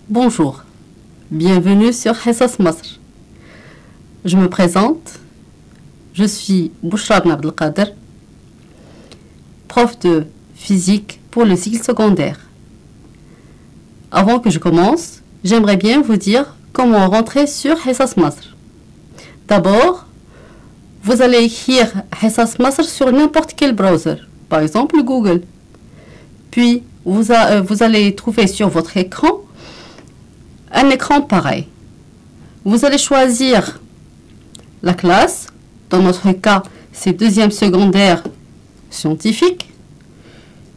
Bonjour, bienvenue sur Hissas Masr. Je me présente, je suis Bouchra Ben Abdelkader, prof de physique pour le cycle secondaire. Avant que je commence, j'aimerais bien vous dire comment rentrer sur Hissas Masr. D'abord, vous allez écrire Hissas Masr sur n'importe quel browser, par exemple Google. Puis, vous allez trouver sur votre écran un écran pareil. Vous allez choisir la classe. Dans notre cas, c'est deuxième secondaire scientifique.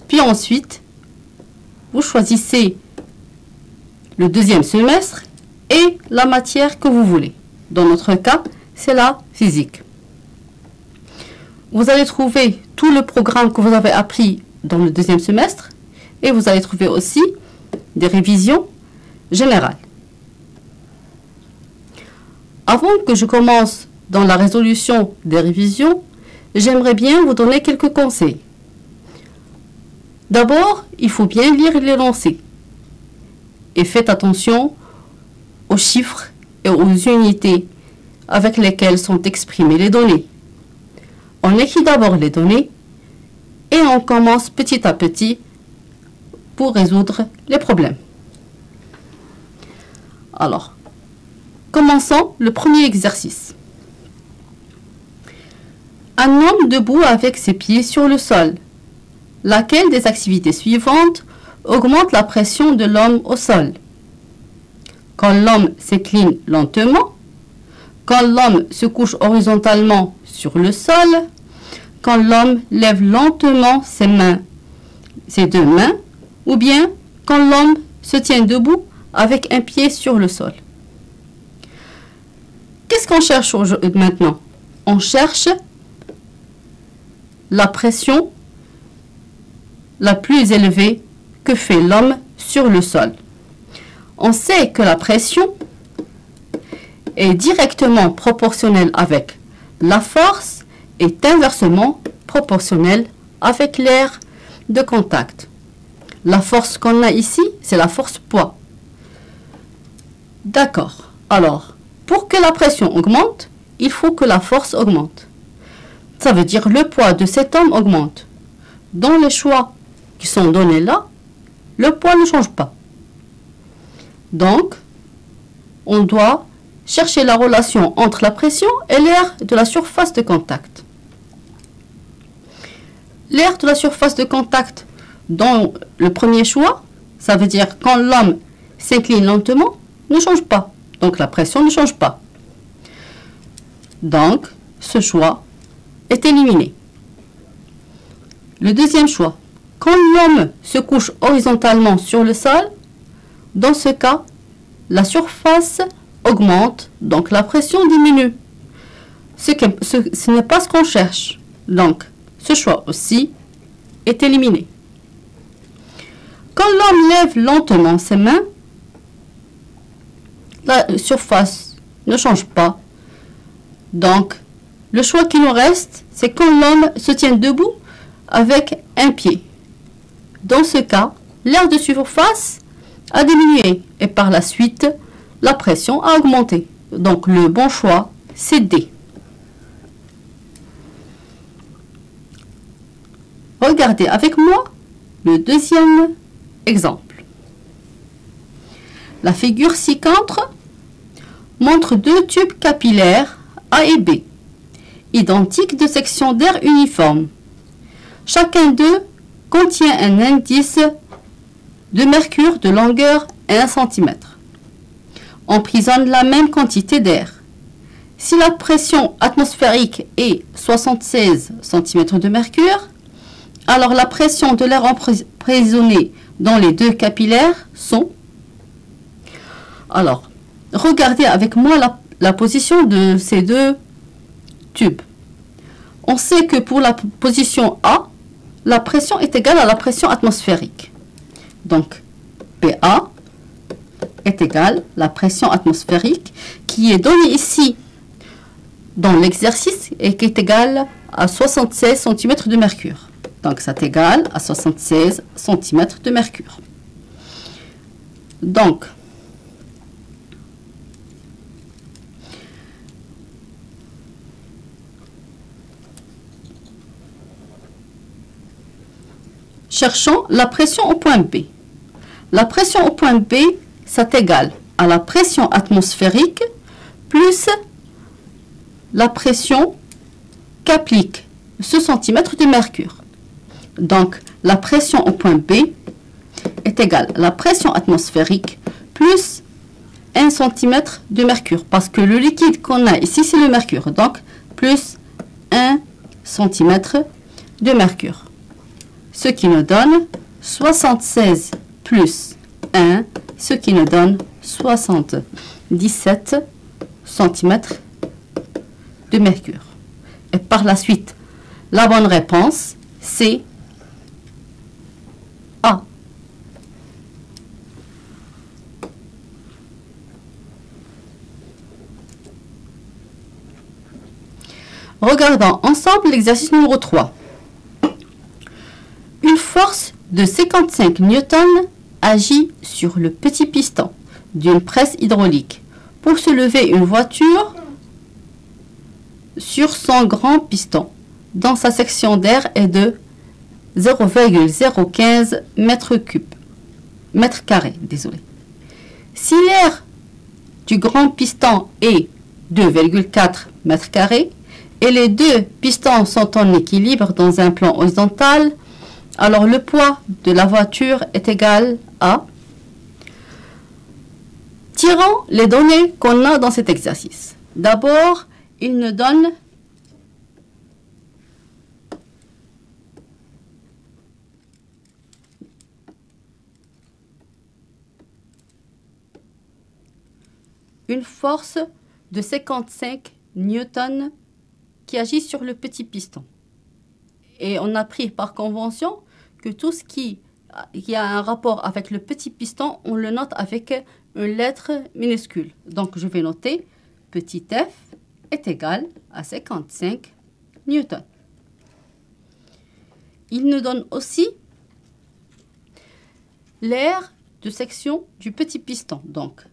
Puis ensuite, vous choisissez le deuxième semestre et la matière que vous voulez. Dans notre cas, c'est la physique. Vous allez trouver tout le programme que vous avez appris dans le deuxième semestre et vous allez trouver aussi des révisions générales. Avant que je commence dans la résolution des révisions, j'aimerais bien vous donner quelques conseils. D'abord, il faut bien lire l'énoncé et faites attention aux chiffres et aux unités avec lesquelles sont exprimées les données. On écrit d'abord les données et on commence petit à petit pour résoudre les problèmes. Alors, commençons le premier exercice. Un homme debout avec ses pieds sur le sol. Laquelle des activités suivantes augmente la pression de l'homme au sol? Quand l'homme s'incline lentement, quand l'homme se couche horizontalement sur le sol, quand l'homme lève lentement ses deux mains, ou bien quand l'homme se tient debout avec un pied sur le sol. Qu'est-ce qu'on cherche maintenant? On cherche la pression la plus élevée que fait l'homme sur le sol. On sait que la pression est directement proportionnelle avec la force et inversement proportionnelle avec l'air de contact. La force qu'on a ici, c'est la force poids. D'accord. Alors, pour que la pression augmente, il faut que la force augmente. Ça veut dire le poids de cet homme augmente. Dans les choix qui sont donnés là, le poids ne change pas. Donc, on doit chercher la relation entre la pression et l'air de la surface de contact. L'air de la surface de contact dans le premier choix, ça veut dire quand l'homme s'incline lentement, ne change pas. Donc la pression ne change pas. Donc, ce choix est éliminé. Le deuxième choix, quand l'homme se couche horizontalement sur le sol, dans ce cas, la surface augmente, donc la pression diminue. Ce n'est pas ce qu'on cherche. Donc, ce choix aussi est éliminé. Quand l'homme lève lentement ses mains, la surface ne change pas. Donc, le choix qui nous reste, c'est quand l'homme se tient debout avec un pied. Dans ce cas, l'air de surface a diminué et par la suite, la pression a augmenté. Donc, le bon choix, c'est D. Regardez avec moi le deuxième exemple. La figure ci-contre montre deux tubes capillaires A et B, identiques de section d'air uniforme. Chacun d'eux contient un indice de mercure de longueur 1 cm. Emprisonne la même quantité d'air. Si la pression atmosphérique est 76 cm de mercure, alors la pression de l'air emprisonné dans les deux capillaires sont... Alors, regardez avec moi la position de ces deux tubes. On sait que pour la position A, la pression est égale à la pression atmosphérique. Donc, PA est égale à la pression atmosphérique qui est donnée ici dans l'exercice et qui est égale à 76 cm de mercure. Donc, ça est égal à 76 cm de mercure. Donc, cherchons la pression au point B. La pression au point B, c'est égal à la pression atmosphérique plus la pression qu'applique ce centimètre de mercure. Donc, la pression au point B est égale à la pression atmosphérique plus 1 cm de mercure. Parce que le liquide qu'on a ici, c'est le mercure. Donc, plus 1 cm de mercure. Ce qui nous donne 76 plus 1, ce qui nous donne 77 cm de mercure. Et par la suite, la bonne réponse, c'est A. Regardons ensemble l'exercice numéro 3. Une force de 55 newtons agit sur le petit piston d'une presse hydraulique. Pour se lever une voiture sur son grand piston, dont sa section d'air est de 0,015 mètres carrés. Si l'air du grand piston est 2,4 mètres carrés et les deux pistons sont en équilibre dans un plan horizontal, alors le poids de la voiture est égal à... Tirons les données qu'on a dans cet exercice. D'abord, il nous donne une force de 55 newtons qui agit sur le petit piston. Et on a pris par convention que tout ce qui a un rapport avec le petit piston, on le note avec une lettre minuscule. Donc je vais noter petit f est égal à 55 newtons. Il nous donne aussi l'aire de section du petit piston. Donc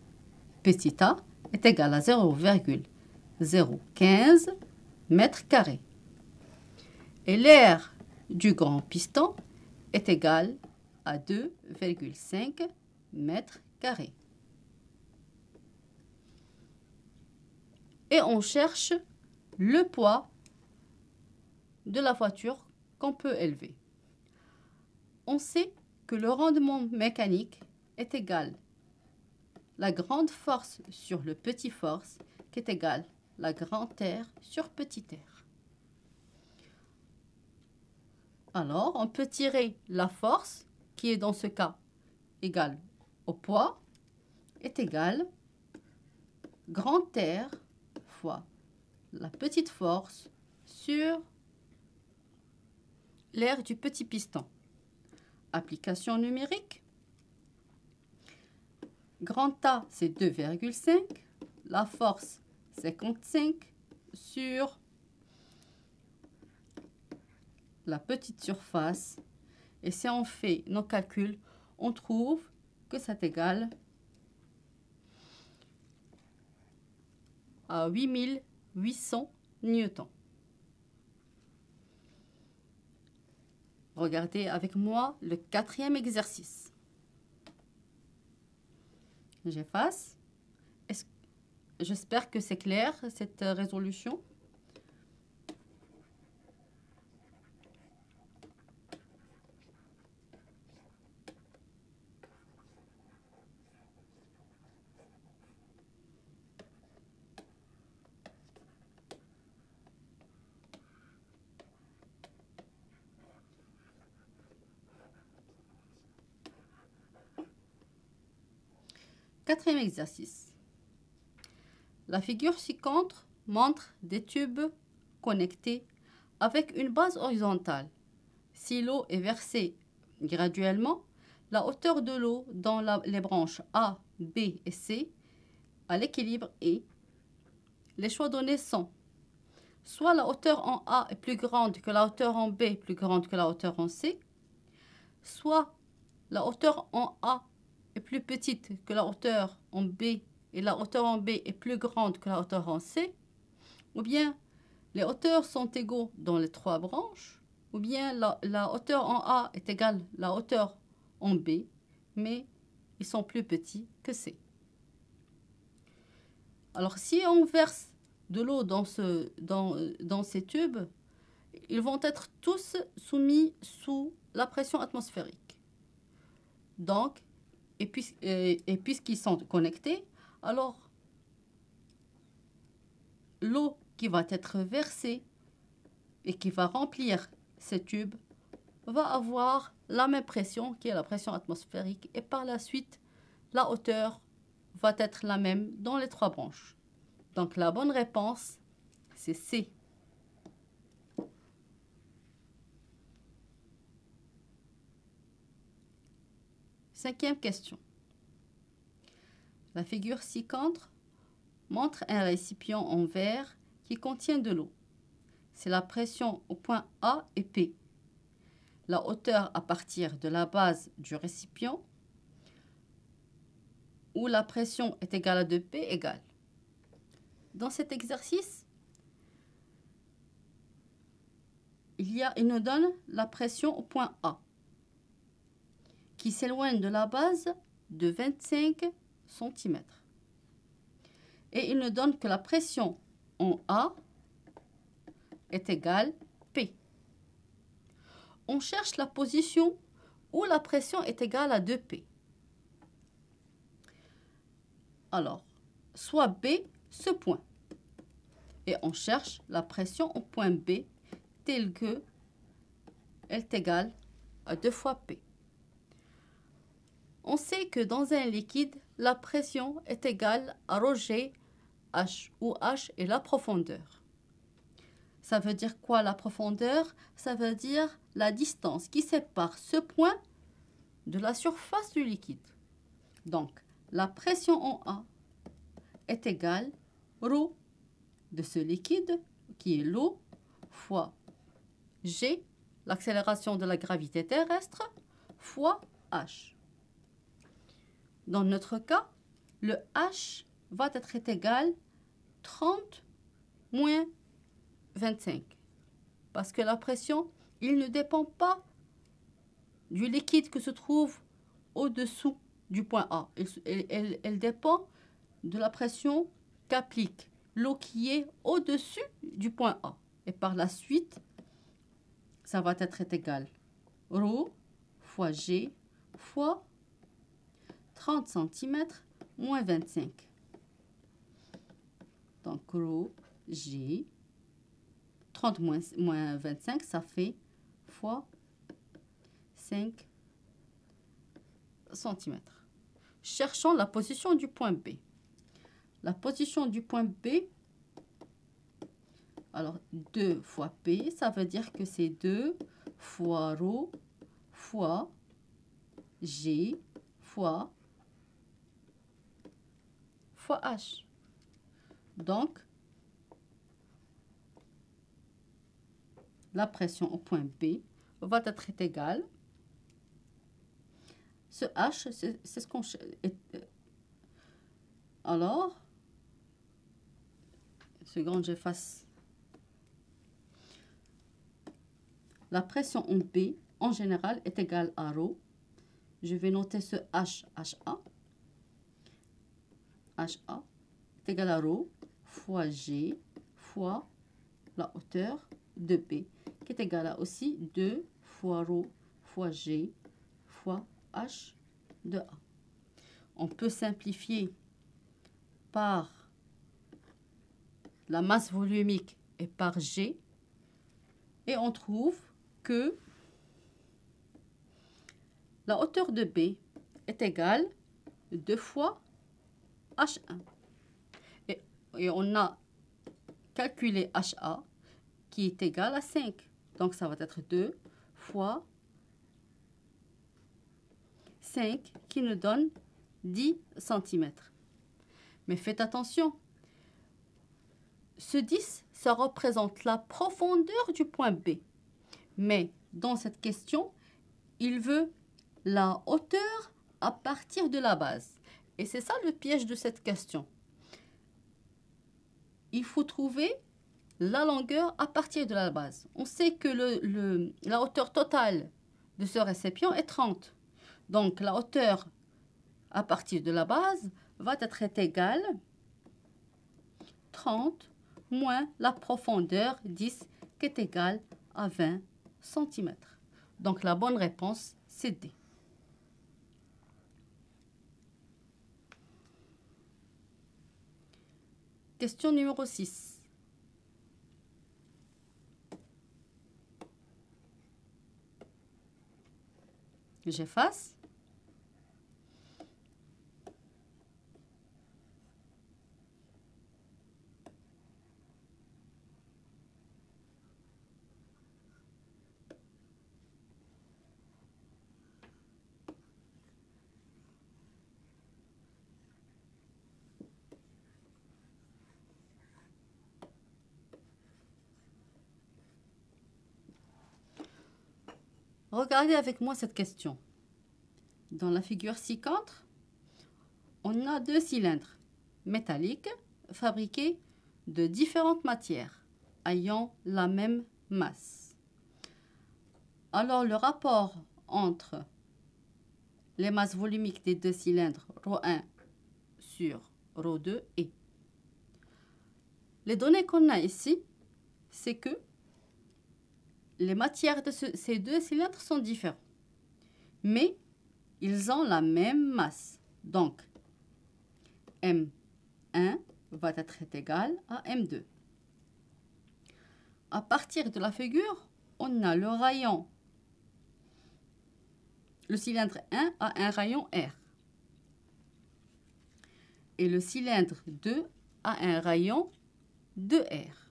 petit a est égal à 0,015 mètres carrés. Et l'aire du grand piston est égal à 2,5 mètres carrés. Et on cherche le poids de la voiture qu'on peut élever. On sait que le rendement mécanique est égal à la grande force sur le petit force qui est égal à la grande R sur petit r. Alors, on peut tirer la force, qui est dans ce cas égale au poids, est égal grand R fois la petite force sur l'aire du petit piston. Application numérique. Grand A, c'est 2,5. La force, 55 sur la petite surface. Et si on fait nos calculs, on trouve que c'est égal à 8800 newtons. Regardez avec moi le quatrième exercice. J'efface. J'espère que c'est clair, cette résolution. Quatrième exercice. La figure ci-contre montre des tubes connectés avec une base horizontale. Si l'eau est versée graduellement, la hauteur de l'eau dans les branches A, B et C à l'équilibre est. Les choix donnés sont soit la hauteur en A est plus grande que la hauteur en B plus grande que la hauteur en C, soit la hauteur en A est plus petite que la hauteur en B et la hauteur en B est plus grande que la hauteur en C, ou bien les hauteurs sont égaux dans les trois branches, ou bien la hauteur en A est égale à la hauteur en B, mais ils sont plus petits que C. Alors, si on verse de l'eau dans ces tubes, ils vont être tous soumis sous la pression atmosphérique. Donc, et puisqu'ils sont connectés, alors l'eau qui va être versée et qui va remplir ces tubes va avoir la même pression qui est la pression atmosphérique et par la suite, la hauteur va être la même dans les trois branches. Donc la bonne réponse, c'est C. Cinquième question. La figure ci-contre montre un récipient en verre qui contient de l'eau. C'est la pression au point A et P. La hauteur à partir de la base du récipient où la pression est égale à 2P égale. Dans cet exercice, il nous donne la pression au point A qui s'éloigne de la base de 25 cm. Et il nous donne que la pression en A est égale P. On cherche la position où la pression est égale à 2P. Alors, soit B, ce point. Et on cherche la pression au point B telle que elle est égale à 2 fois P. On sait que dans un liquide, la pression est égale à ρg H, où H est la profondeur. Ça veut dire quoi la profondeur? Ça veut dire la distance qui sépare ce point de la surface du liquide. Donc, la pression en A est égale ρ de ce liquide, qui est l'eau, fois G, l'accélération de la gravité terrestre, fois H. Dans notre cas, le H va être égal à 30 moins 25. Parce que la pression, il ne dépend pas du liquide qui se trouve au-dessous du point A. Elle dépend de la pression qu'applique l'eau qui est au-dessus du point A. Et par la suite, ça va être égal à ρ fois G fois 30 cm moins 25. Donc, ρ, G, 30 moins 25, ça fait fois 5 cm. Cherchons la position du point B. La position du point B, alors 2 fois P, ça veut dire que c'est 2 fois ρ fois G fois H. Donc, la pression au point B va être égale. Ce H, c'est ce qu'on... Alors, seconde, j'efface. La pression en B, en général, est égale à ρ. Je vais noter ce H, HA. HA est égal à ρ fois G fois la hauteur de B, qui est égale à aussi 2 fois ρ fois G fois H de A. On peut simplifier par la masse volumique et par G, et on trouve que la hauteur de B est égale à 2 fois H1. Et on a calculé HA qui est égal à 5. Donc, ça va être 2 fois 5 qui nous donne 10 cm. Mais faites attention, ce 10, ça représente la profondeur du point B. Mais dans cette question, il veut la hauteur à partir de la base. Et c'est ça le piège de cette question. Il faut trouver la longueur à partir de la base. On sait que la hauteur totale de ce récipient est 30. Donc la hauteur à partir de la base va être égale 30 moins la profondeur 10 qui est égale à 20 cm. Donc la bonne réponse, c'est D. Question numéro 6. J'efface. Regardez avec moi cette question. Dans la figure ci-contre, on a deux cylindres métalliques fabriqués de différentes matières ayant la même masse. Alors le rapport entre les masses volumiques des deux cylindres ρ1 sur ρ2 est. Les données qu'on a ici, c'est que les matières de ces deux cylindres sont différentes, mais ils ont la même masse. Donc, M1 va être égal à M2. À partir de la figure, on a le rayon. Le cylindre 1 a un rayon R. Et le cylindre 2 a un rayon 2R.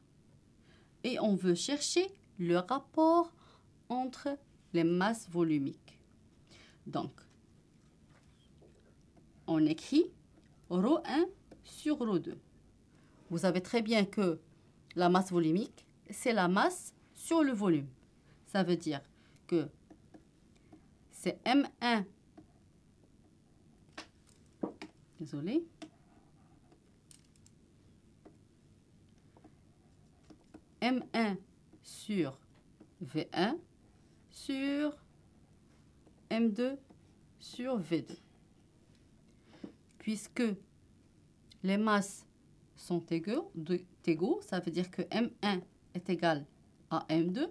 Et on veut chercher le rapport entre les masses volumiques. Donc, on écrit ρ1 sur ρ2. Vous savez très bien que la masse volumique, c'est la masse sur le volume. Ça veut dire que c'est M1. Désolé. M1 sur V1 sur M2 sur V2. Puisque les masses sont égaux, ça veut dire que M1 est égal à M2.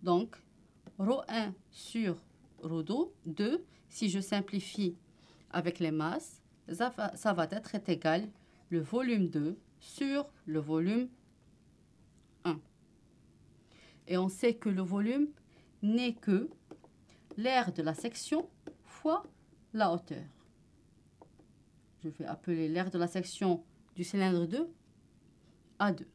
Donc, ρ1 sur ρ2, si je simplifie avec les masses, ça va être égal le volume 2 sur le volume 1. Et on sait que le volume n'est que l'aire de la section fois la hauteur. Je vais appeler l'aire de la section du cylindre 2 A2.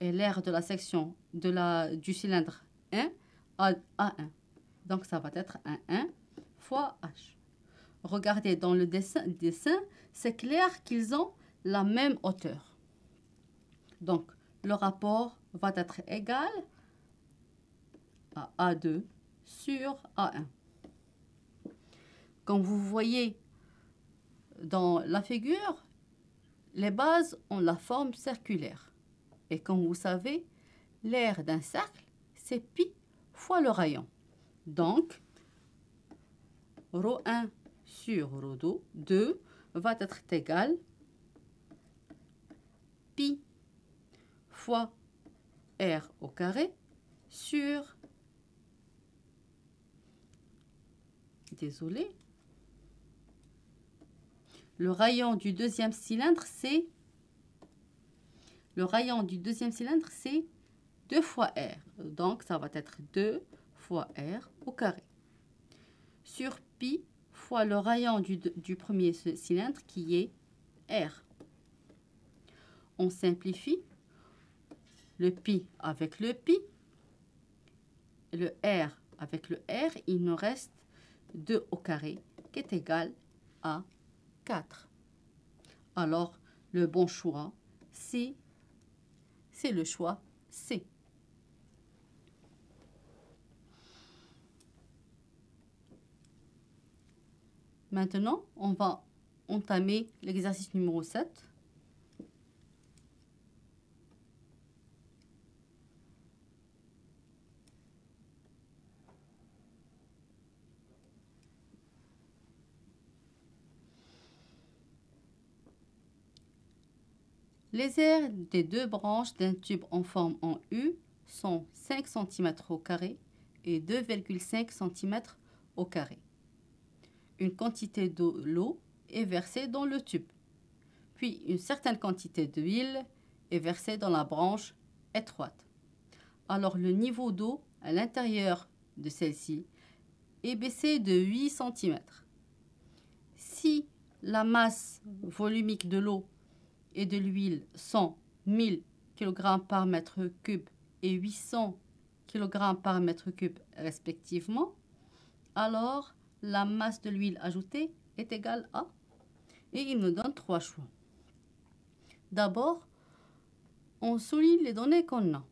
Et l'aire de la section du cylindre 1 A1. Donc ça va être un 1 fois H. Regardez dans le dessin, c'est clair qu'ils ont la même hauteur. Donc le rapport va être égal à A2 sur A1. Comme vous voyez dans la figure, les bases ont la forme circulaire. Et comme vous savez, l'aire d'un cercle, c'est pi fois le rayon. Donc, ρ1 sur ρ2 va être égal pi fois r au carré sur, désolé, le rayon du deuxième cylindre, c'est 2 fois R. Donc, ça va être 2 fois R au carré. Sur pi fois le rayon du premier cylindre qui est R. On simplifie le pi avec le pi. Le R avec le R, il nous reste 2 au carré qui est égal à 4. Alors, le bon choix, c'est le choix C. Maintenant, on va entamer l'exercice numéro 7. Les aires des deux branches d'un tube en forme en U sont 5 cm au carré et 2,5 cm au carré. Une quantité de l'eau est versée dans le tube. Puis une certaine quantité d'huile est versée dans la branche étroite. Alors le niveau d'eau à l'intérieur de celle-ci est baissé de 8 cm. Si la masse volumique de l'eau et de l'huile sont 1000 kg par mètre cube et 800 kg par mètre cube respectivement, alors la masse de l'huile ajoutée est égale à, et il nous donne 3 choix. D'abord, on souligne les données qu'on a.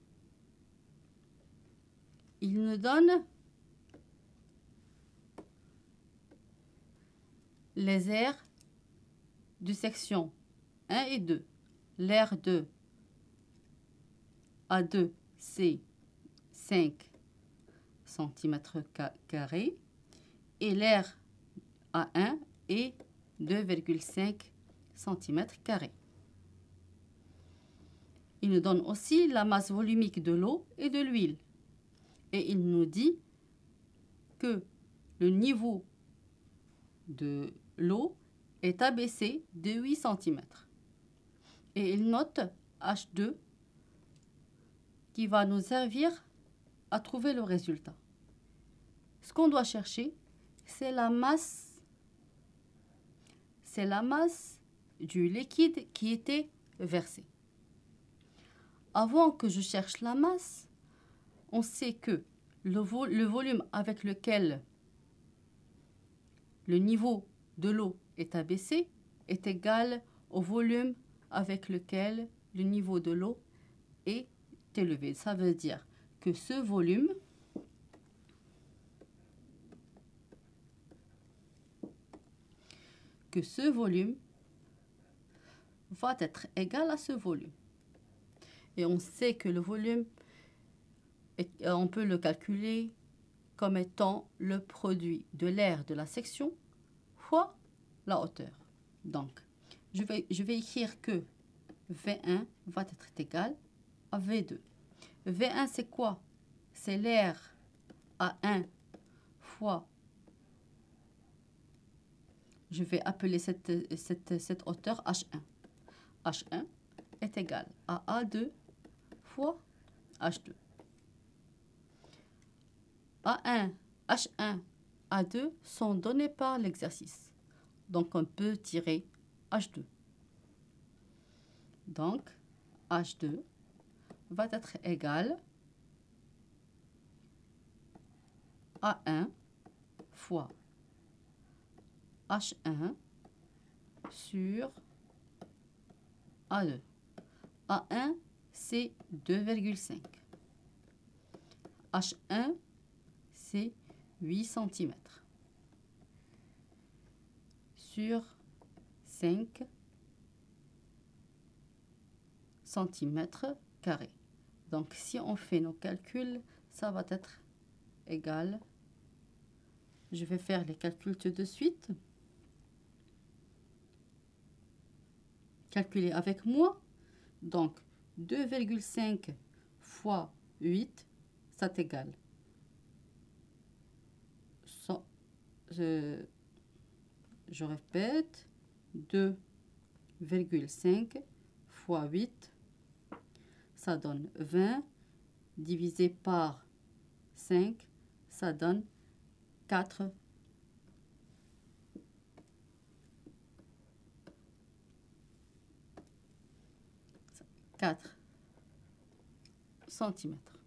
Il nous donne les aires de section 1 et 2. L'aire de A2, c'est 5 cm² et l'aire A1 est 2,5 cm². Il nous donne aussi la masse volumique de l'eau et de l'huile. Et il nous dit que le niveau de l'eau est abaissé de 8 cm. Et il note H2 qui va nous servir à trouver le résultat. Ce qu'on doit chercher, c'est la masse du liquide qui était versé. Avant que je cherche la masse, on sait que le volume avec lequel le niveau de l'eau est abaissé est égal au volume avec lequel le niveau de l'eau est élevé. Ça veut dire que ce volume va être égal à ce volume. Et on sait que le volume, on peut le calculer comme étant le produit de l'aire de la section fois la hauteur. Donc, je vais écrire que V1 va être égal à V2. V1, c'est quoi? C'est l'aire A1 fois, je vais appeler cette hauteur H1. H1 est égal à A2 fois H2. A1, H1, A2 sont donnés par l'exercice. Donc, on peut tirer H2. Donc, H2 va être égal à 1 fois H1 sur A2. A1, c'est 2,5. H1, c'est 8 cm sur 5 cm². Donc, si on fait nos calculs, ça va être égal. Je vais faire les calculs tout de suite. Calculez avec moi. Donc, 2,5 fois 8, ça t'égale. Je répète, 2,5 fois 8, ça donne 20, divisé par 5, ça donne 4 centimètres.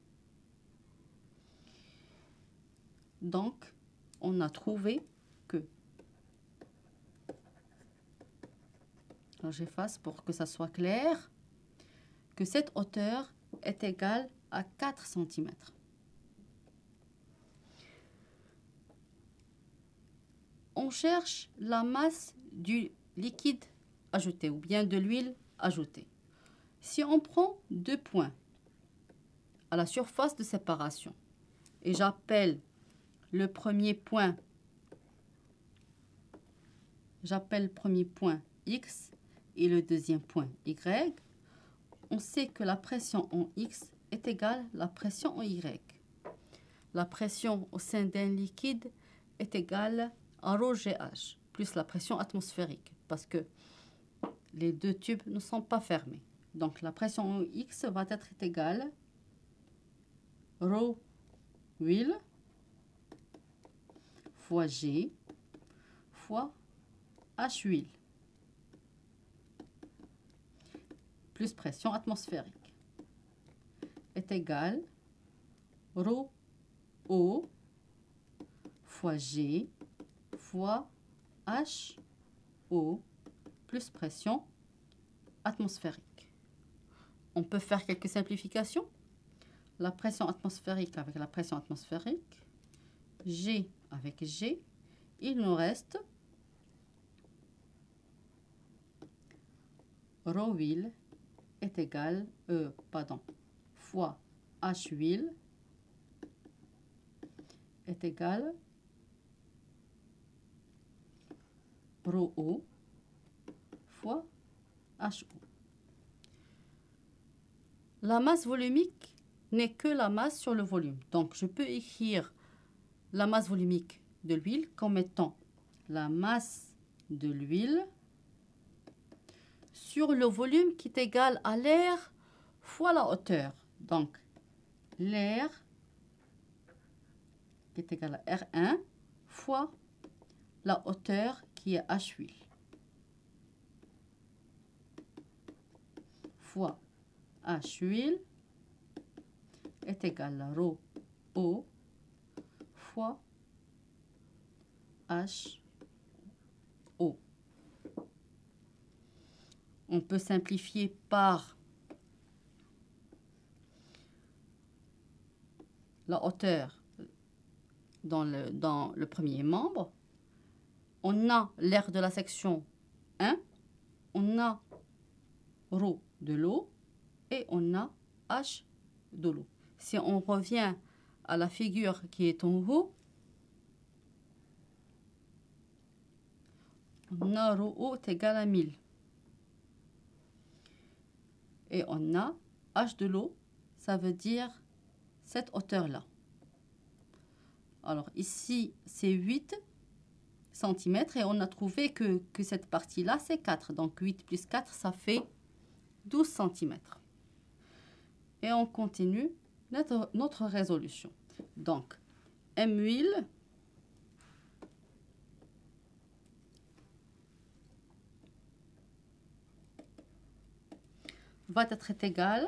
Donc, on a trouvé que, alors j'efface pour que ça soit clair, que cette hauteur est égale à 4 cm. On cherche la masse du liquide ajouté ou bien de l'huile ajoutée. Si on prend 2 points à la surface de séparation et j'appelle le premier point X et le deuxième point Y, on sait que la pression en X est égale à la pression en Y. La pression au sein d'un liquide est égale à ρGH plus la pression atmosphérique parce que les deux tubes ne sont pas fermés. Donc la pression en X va être égale ρ huile fois G fois H huile plus pression atmosphérique est égale ρ O fois G fois H O plus pression atmosphérique. On peut faire quelques simplifications. La pression atmosphérique avec la pression atmosphérique, G avec G, il nous reste ρ huile est égal fois H huile est égal ρ O fois HO. La masse volumique n'est que la masse sur le volume. Donc, je peux écrire la masse volumique de l'huile comme étant la masse de l'huile sur le volume qui est égal à l'air fois la hauteur. Donc, l'air qui est égal à R1 fois la hauteur qui est H huile fois H huile est égal à ρ O fois H O. On peut simplifier par la hauteur dans le premier membre. On a l'air de la section 1, on a ρ de l'eau et on a H de l'eau. Si on revient à la figure qui est en haut, on a ρ O est égal à 1000. Et on a H de l'eau, ça veut dire cette hauteur-là. Alors ici, c'est 8 cm et on a trouvé que cette partie-là, c'est 4. Donc 8 plus 4, ça fait 12 cm. Et on continue notre résolution. Donc, M huile va être égal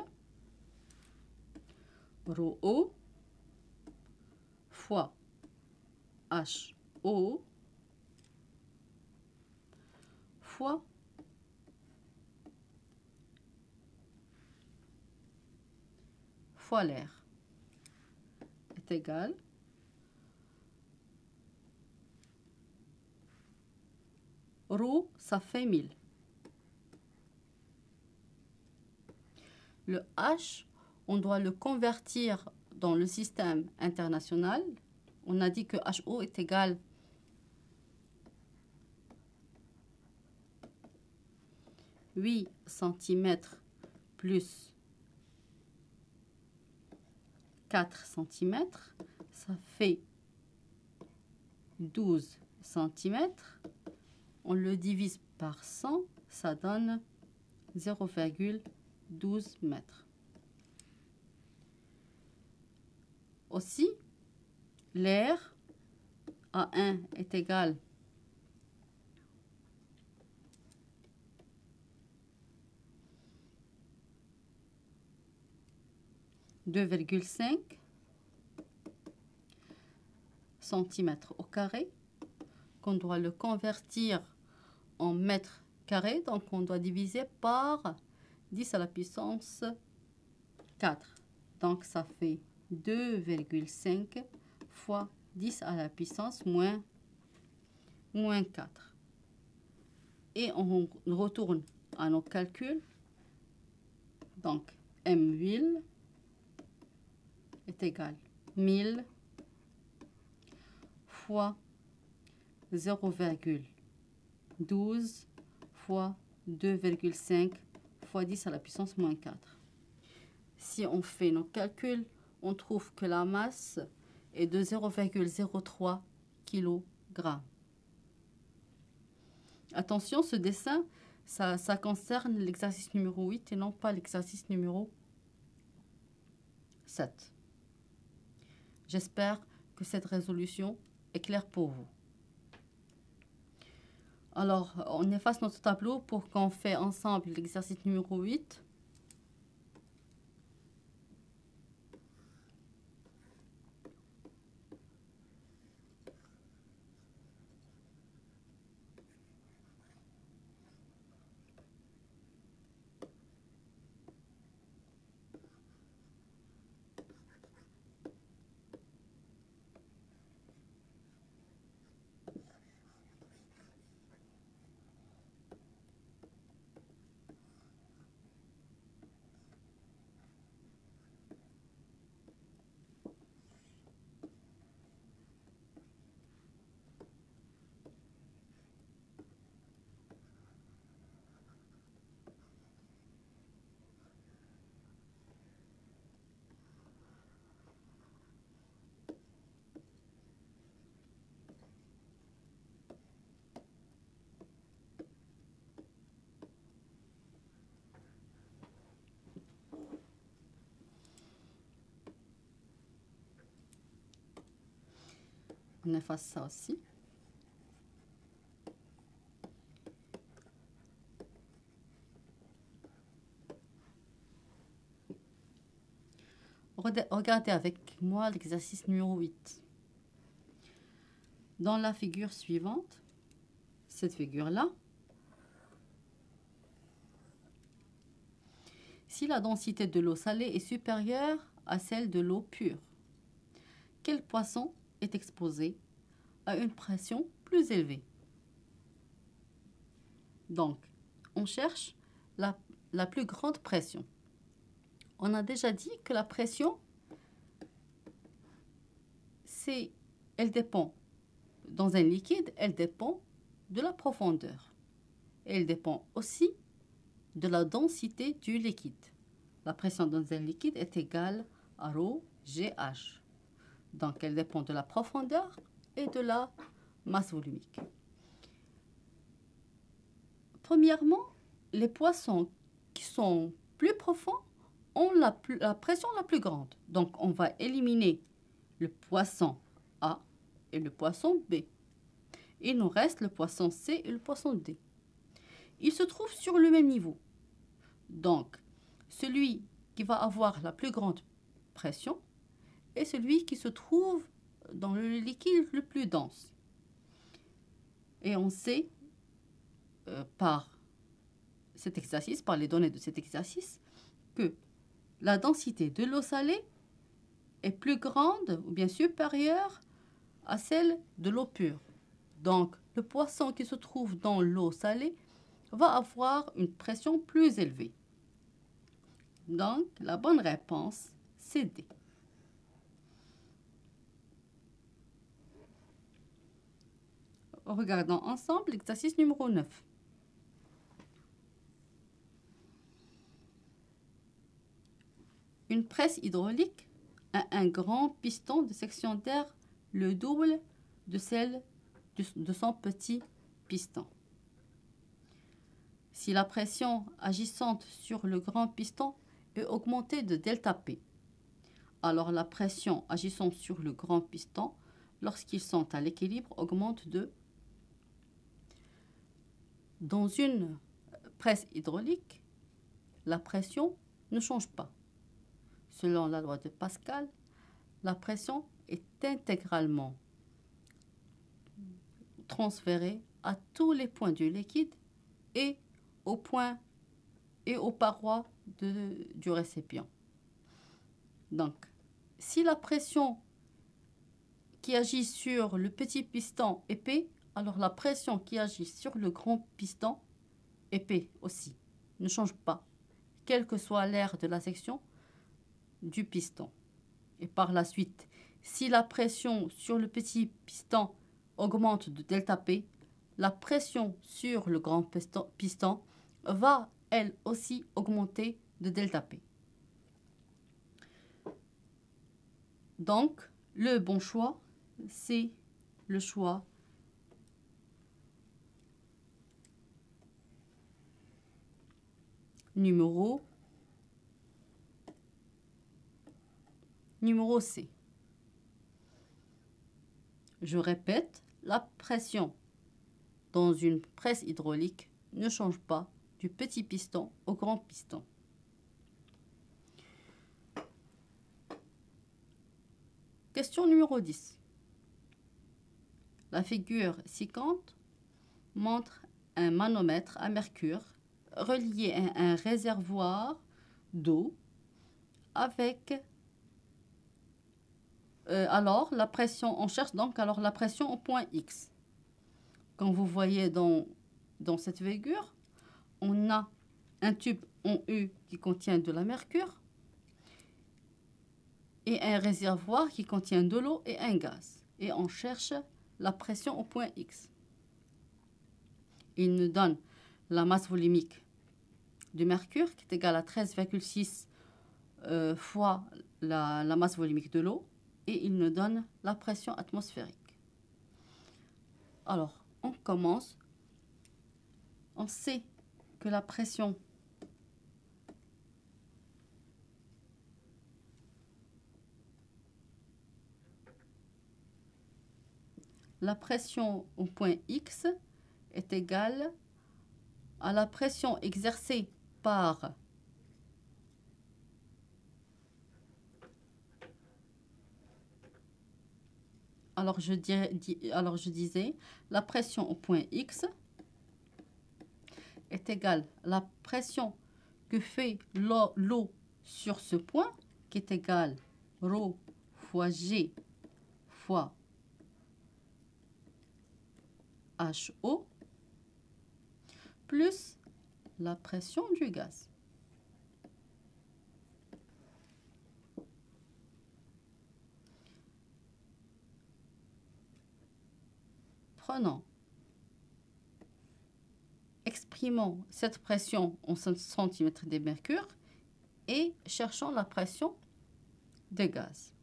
ρ O fois H O fois l'air est égal ρ, ça fait 1000. Le H, on doit le convertir dans le système international. On a dit que HO est égal à 8 cm plus 4 cm. Ça fait 12 cm. On le divise par 100, ça donne 0,12 mètres. Aussi, l'air A1 est égal à 2,5 cm au carré, qu'on doit le convertir en mètres carrés, donc on doit diviser par 10 à la puissance 4. Donc ça fait 2,5 fois 10 à la puissance moins 4. Et on retourne à nos calculs. Donc M huile est égal à 1000 fois 0,12 fois 2,5 fois 10 à la puissance moins 4. Si on fait nos calculs, on trouve que la masse est de 0,03 kg. Attention, ce dessin, ça concerne l'exercice numéro 8 et non pas l'exercice numéro 7. J'espère que cette résolution est claire pour vous. Alors, on efface notre tableau pour qu'on fait ensemble l'exercice numéro 8. On efface ça aussi. Regardez avec moi l'exercice numéro 8. Dans la figure suivante, cette figure-là, si la densité de l'eau salée est supérieure à celle de l'eau pure, quel poisson est exposé à une pression plus élevée? Donc, on cherche la plus grande pression. On a déjà dit que la pression, elle dépend, dans un liquide, elle dépend de la profondeur. Elle dépend aussi de la densité du liquide. La pression dans un liquide est égale à ρ GH. Donc, elle dépend de la profondeur et de la masse volumique. Premièrement, les poissons qui sont plus profonds ont la pression la plus grande. Donc, on va éliminer le poisson A et le poisson B. Il nous reste le poisson C et le poisson D. Ils se trouvent sur le même niveau. Donc, celui qui va avoir la plus grande pression est celui qui se trouve dans le liquide le plus dense. Et on sait par cet exercice, par les données de cet exercice, que la densité de l'eau salée est plus grande ou bien supérieure à celle de l'eau pure. Donc, le poisson qui se trouve dans l'eau salée va avoir une pression plus élevée. Donc, la bonne réponse, c'est D. Regardons ensemble l'exercice numéro 9. Une presse hydraulique a un grand piston de section d'air le double de celle de son petit piston. Si la pression agissante sur le grand piston est augmentée de ΔP, alors la pression agissant sur le grand piston, lorsqu'ils sont à l'équilibre, augmente de... Dans une presse hydraulique, la pression ne change pas. Selon la loi de Pascal, la pression est intégralement transférée à tous les points du liquide et aux points et aux parois du récipient. Donc, si la pression qui agit sur le petit piston est P, alors la pression qui agit sur le grand piston est P aussi, ne change pas, quel que soit l'aire de la section du piston. Et par la suite, si la pression sur le petit piston augmente de ΔP, la pression sur le grand piston va elle aussi augmentée de delta P. Donc, le bon choix, c'est le choix numéro C. Je répète, la pression dans une presse hydraulique ne change pas du petit piston au grand piston. Question numéro 10. La figure ci-contre montre un manomètre à mercure relié à un réservoir d'eau avec alors la pression, on cherche donc alors la pression au point X. Comme vous voyez dans cette figure, on a un tube en U qui contient de la mercure et un réservoir qui contient de l'eau et un gaz. Et on cherche la pression au point X. Il nous donne la masse volumique du mercure qui est égale à 13,6 fois la masse volumique de l'eau et il nous donne la pression atmosphérique. Alors, on commence. On sait que la pression au point X est égale à la pression exercée par alors je disais la pression au point X est égale à la pression que fait l'eau sur ce point qui est égale ρ fois G fois HO plus la pression du gaz. Exprimons cette pression en cm de mercure et cherchons la pression des gaz.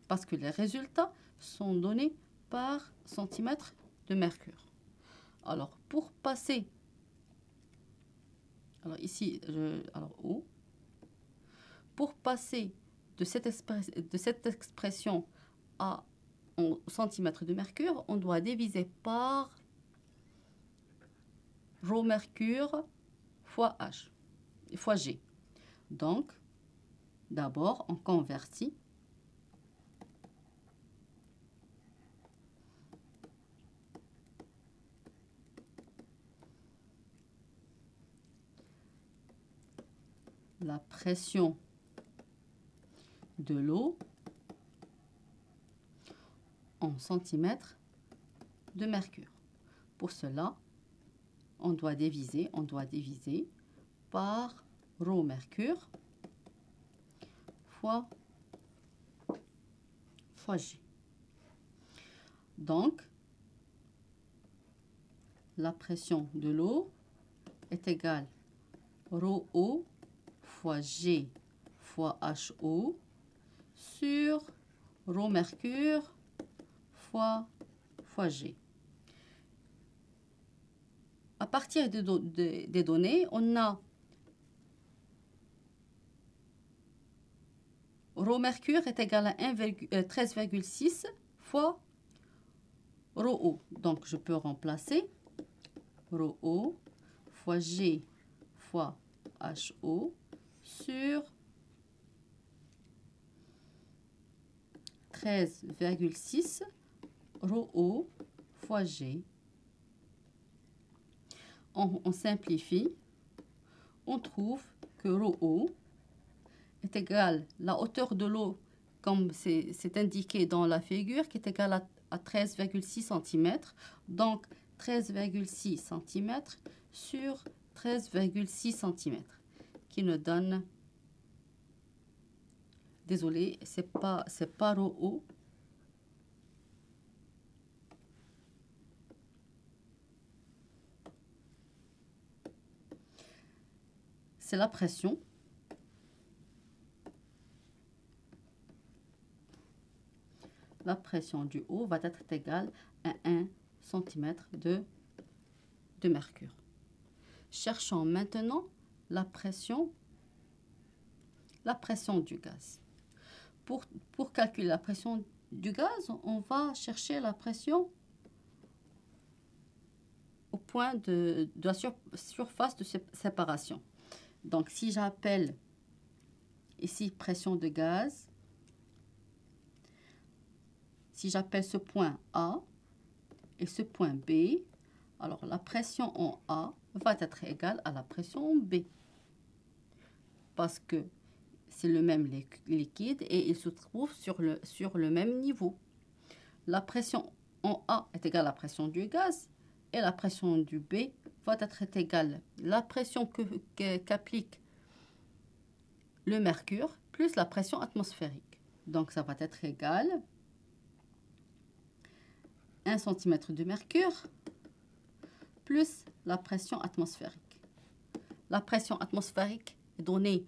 Parce que les résultats sont donnés par centimètre de mercure. Alors, pour passer, alors ici, O, pour passer de cette expression en centimètres de mercure, on doit diviser par ρ mercure fois H, fois G. Donc, d'abord, on convertit la pression de l'eau en centimètres de mercure. Pour cela, on doit diviser par ρ mercure fois G. Donc, la pression de l'eau est égale ρO fois G fois HO sur ρ mercure fois G. À partir des données, on a ρ mercure est égal à 13,6 fois ρO. Donc, je peux remplacer ρO fois G fois HO sur 13,6 ρO fois G. On simplifie. On trouve que ρO est égal à la hauteur de l'eau, comme c'est indiqué dans la figure, qui est égale à 13,6 cm. Donc, 13,6 cm sur 13,6 cm, qui nous donne... Désolé, c'est pas ρO. c'est la pression. La pression du haut va être égale à 1 cm de mercure. Cherchons maintenant la pression du gaz. Pour calculer la pression du gaz, on va chercher la pression au point de la surface de séparation. Donc, si j'appelle ici pression de gaz, si j'appelle ce point A et ce point B, alors la pression en A va être égale à la pression en B. Parce que c'est le même liquide et il se trouve sur le même niveau. La pression en A est égale à la pression du gaz et la pression du B va être égale à la pression qu'applique le mercure plus la pression atmosphérique. Donc ça va être égal 1 cm de mercure plus la pression atmosphérique. La pression atmosphérique est donnée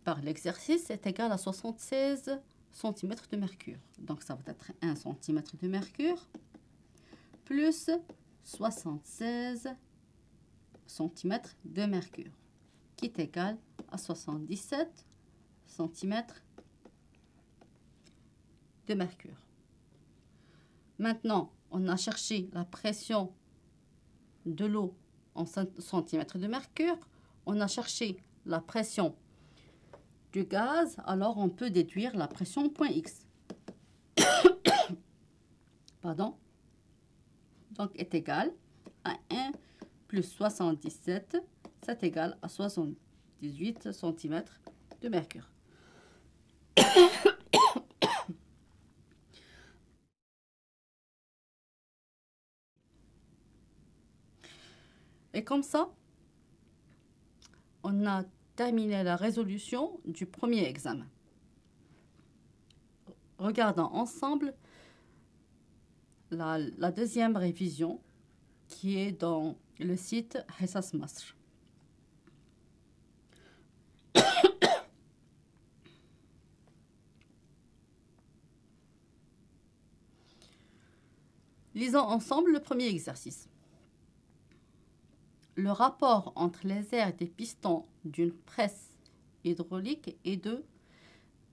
par l'exercice est égale à 76 cm de mercure. Donc ça va être 1 cm de mercure plus 76 cm de mercure qui est égal à 77 cm de mercure. Maintenant, on a cherché la pression de l'eau en cm de mercure. On a cherché la pression du gaz, alors on peut déduire la pression point X. Pardon. Donc est égal à 1 plus 77, c'est égal à 78 cm de mercure. Et comme ça, on a terminé la résolution du premier examen. Regardons ensemble la deuxième révision qui est dans le site Hessas Masr. Lisons ensemble le premier exercice. Le rapport entre les aires des pistons d'une presse hydraulique est de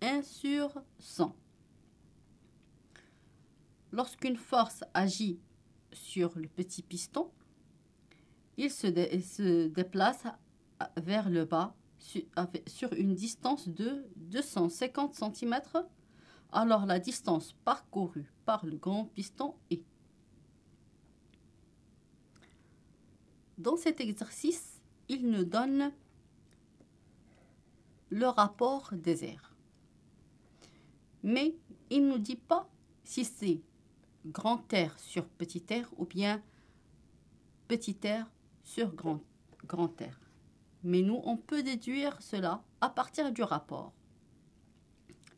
1 sur 100. Lorsqu'une force agit sur le petit piston, il se déplace vers le bas sur une distance de 250 cm. Alors la distance parcourue par le grand piston est. Dans cet exercice, il nous donne le rapport des aires. Mais il ne nous dit pas si c'est grand R sur petit r ou bien petit r sur grand R. Mais nous, on peut déduire cela à partir du rapport.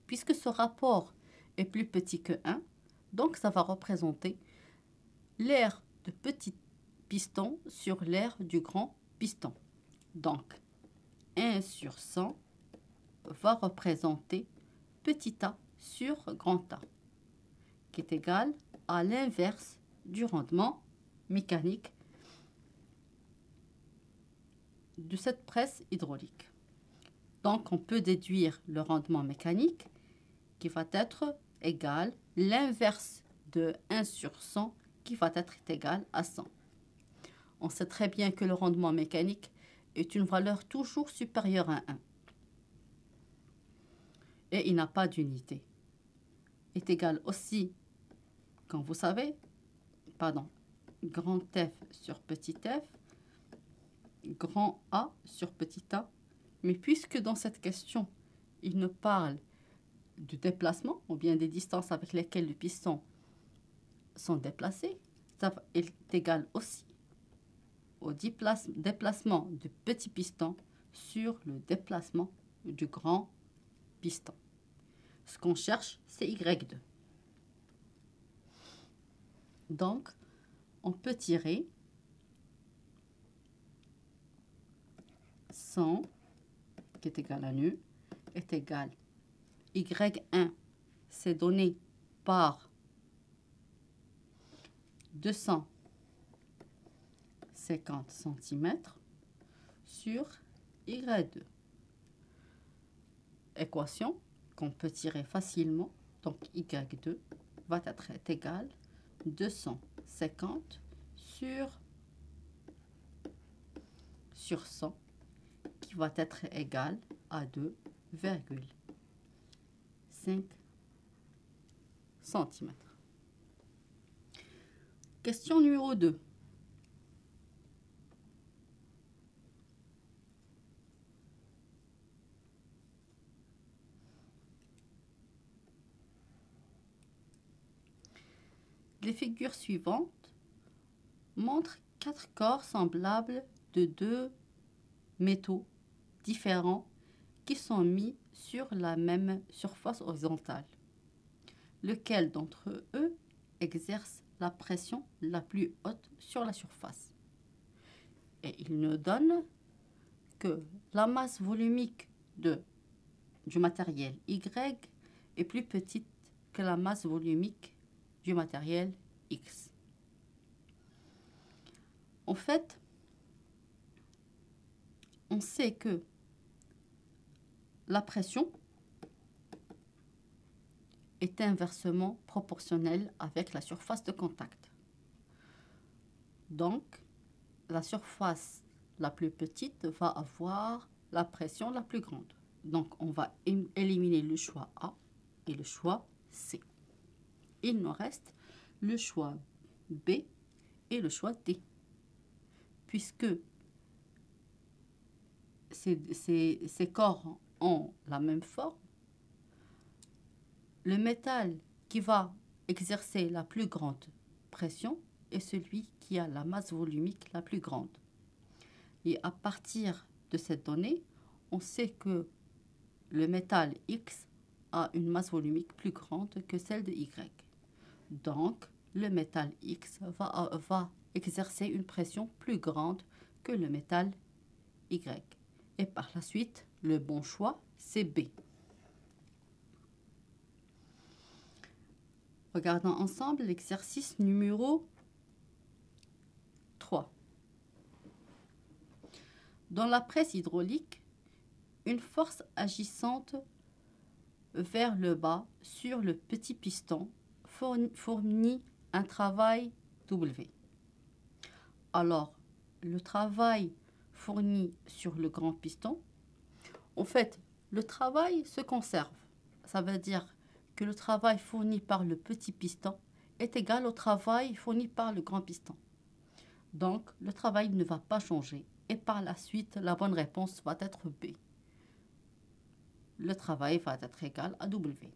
Puisque ce rapport est plus petit que 1, donc ça va représenter l'aire de petit piston sur l'aire du grand piston. Donc, 1 sur 100 va représenter petit a sur grand A, qui est égal à l'inverse du rendement mécanique de cette presse hydraulique. Donc, on peut déduire le rendement mécanique qui va être égal à l'inverse de 1 sur 100 qui va être égal à 100. On sait très bien que le rendement mécanique est une valeur toujours supérieure à 1. Et il n'a pas d'unité. Est égal aussi, comme vous savez, grand F sur petit f, grand A sur petit a. Mais puisque dans cette question, il nous parle du déplacement, ou bien des distances avec lesquelles les pistons sont déplacés, ça est égal aussi au déplacement du petit piston sur le déplacement du grand piston. Ce qu'on cherche, c'est Y2. Donc, on peut tirer 100, qui est égal à nu, est égal Y1, c'est donné par 250 cm sur Y2. Équation qu'on peut tirer facilement. Donc Y2 va être égal 250 sur 100 qui va être égal à 2,5 cm. Question numéro 2. Les figures suivantes montrent 4 corps semblables de 2 métaux différents qui sont mis sur la même surface horizontale. Lequel d'entre eux exerce la pression la plus haute sur la surface? Et il nous donne que la masse volumique du matériel Y est plus petite que la masse volumique du matériel X. En fait, on sait que la pression est inversement proportionnelle avec la surface de contact. Donc, la surface la plus petite va avoir la pression la plus grande. Donc, on va éliminer le choix A et le choix C. Il nous reste le choix B et le choix D. Puisque ces corps ont la même forme, le métal qui va exercer la plus grande pression est celui qui a la masse volumique la plus grande. Et à partir de cette donnée, on sait que le métal X a une masse volumique plus grande que celle de Y. Donc, le métal X va exercer une pression plus grande que le métal Y. Et par la suite, le bon choix, c'est B. Regardons ensemble l'exercice numéro 3. Dans la presse hydraulique, une force agissante vers le bas sur le petit piston fournit un travail W. Alors, le travail fourni sur le grand piston, en fait, le travail se conserve. Ça veut dire que le travail fourni par le petit piston est égal au travail fourni par le grand piston. Donc, le travail ne va pas changer. Et par la suite, la bonne réponse va être B. Le travail va être égal à W.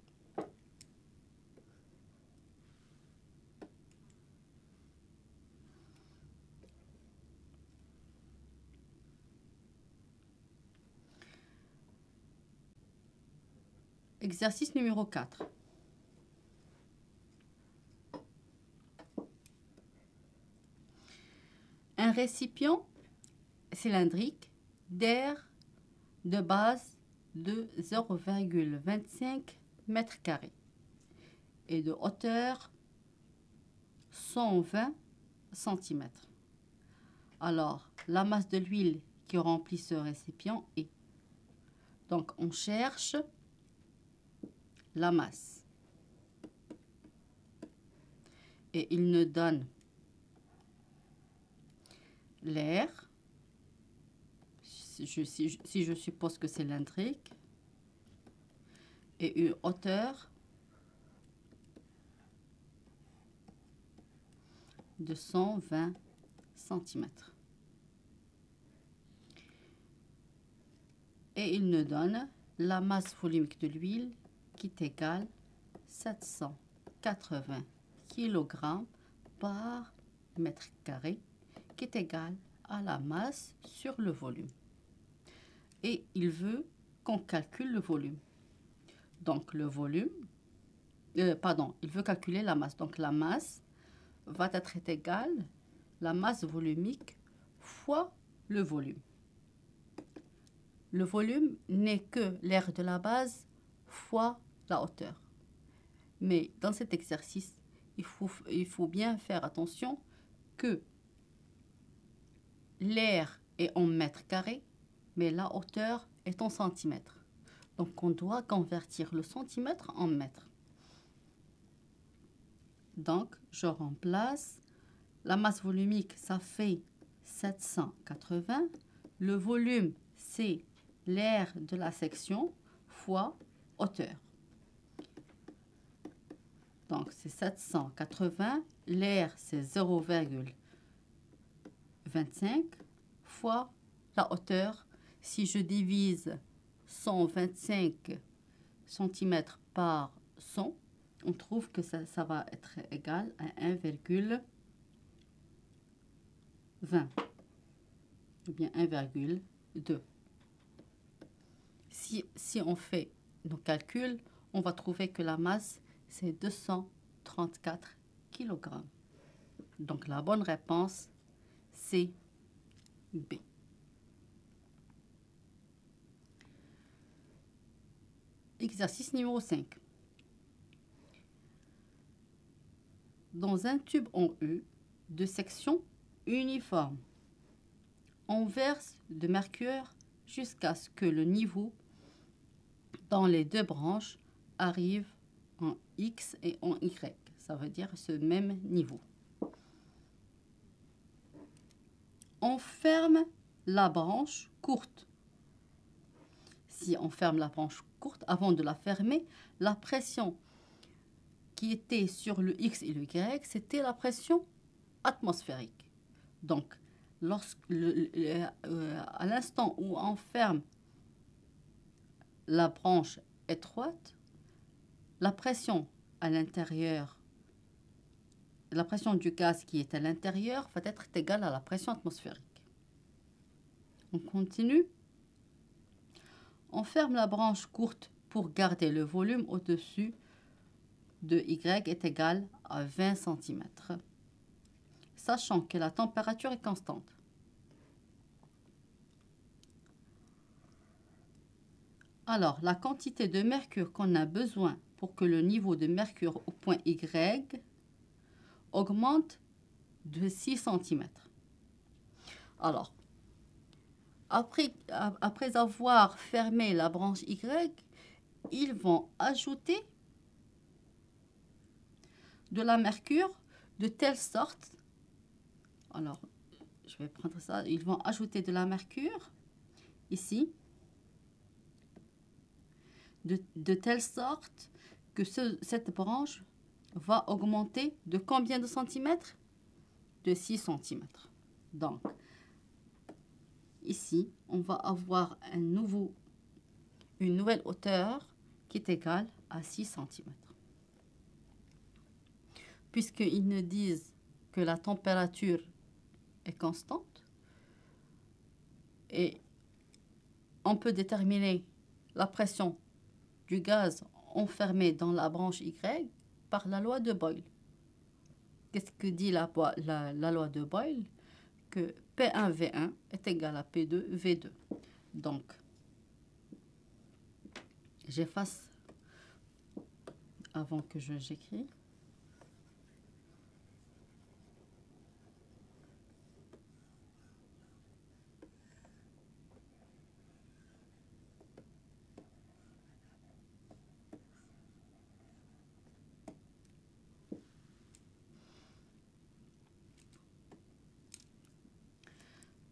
Exercice numéro 4. Un récipient cylindrique d'air de base de 0,25 m² et de hauteur 120 cm. Alors, la masse de l'huile qui remplit ce récipient est. Donc, on cherche la masse. Et il nous donne l'air, si je suppose que c'est cylindrique, et une hauteur de 120 cm. Et il nous donne la masse volumique de l'huile qui est égale 780 kg par mètre carré, qui est égal à la masse sur le volume. Et il veut qu'on calcule le volume. Donc le volume, il veut calculer la masse. Donc la masse va être égale la masse volumique fois le volume. le volume n'est que l'air de la base fois la hauteur. Mais dans cet exercice, il faut bien faire attention que l'air est en mètres carrés, mais la hauteur est en centimètres. Donc on doit convertir le centimètre en mètres. Donc je remplace la masse volumique, ça fait 780. Le volume, c'est l'air de la section fois hauteur. Donc c'est 780. L'air, c'est 0,25 fois la hauteur. Si je divise 125 cm par 100, on trouve que ça va être égal à 1,20 ou bien 1,2. Si on fait nos calculs, on va trouver que la masse, c'est 234 kg. Donc la bonne réponse, c'est B. Exercice numéro 5. Dans un tube en U de section uniforme, on verse de mercure jusqu'à ce que le niveau dans les deux branches arrive en X et en Y. Ça veut dire ce même niveau. On ferme la branche courte. Si on ferme la branche courte, avant de la fermer, la pression qui était sur le X et le Y, c'était la pression atmosphérique. Donc, à l'instant où on ferme la branche étroite, la pression à l'intérieur, la pression du gaz qui est à l'intérieur va être égale à la pression atmosphérique. On continue. On ferme la branche courte pour garder le volume au-dessus de Y est égal à 20 cm, sachant que la température est constante. Alors, la quantité de mercure qu'on a besoin pour que le niveau de mercure au point Y augmente de 6 cm. Alors, après avoir fermé la branche Y, ils vont ajouter de la mercure de telle sorte, alors je vais prendre ça, ils vont ajouter de la mercure ici, de telle sorte que cette branche va augmenter de combien de centimètres? De 6 cm. Donc, ici, on va avoir une nouvelle hauteur qui est égale à 6 cm. Puisqu'ils nous disent que la température est constante, et on peut déterminer la pression du gaz enfermé dans la branche Y par la loi de Boyle. Qu'est-ce que dit la loi de Boyle? Que P1V1 est égal à P2V2. Donc, j'efface avant que j'écris.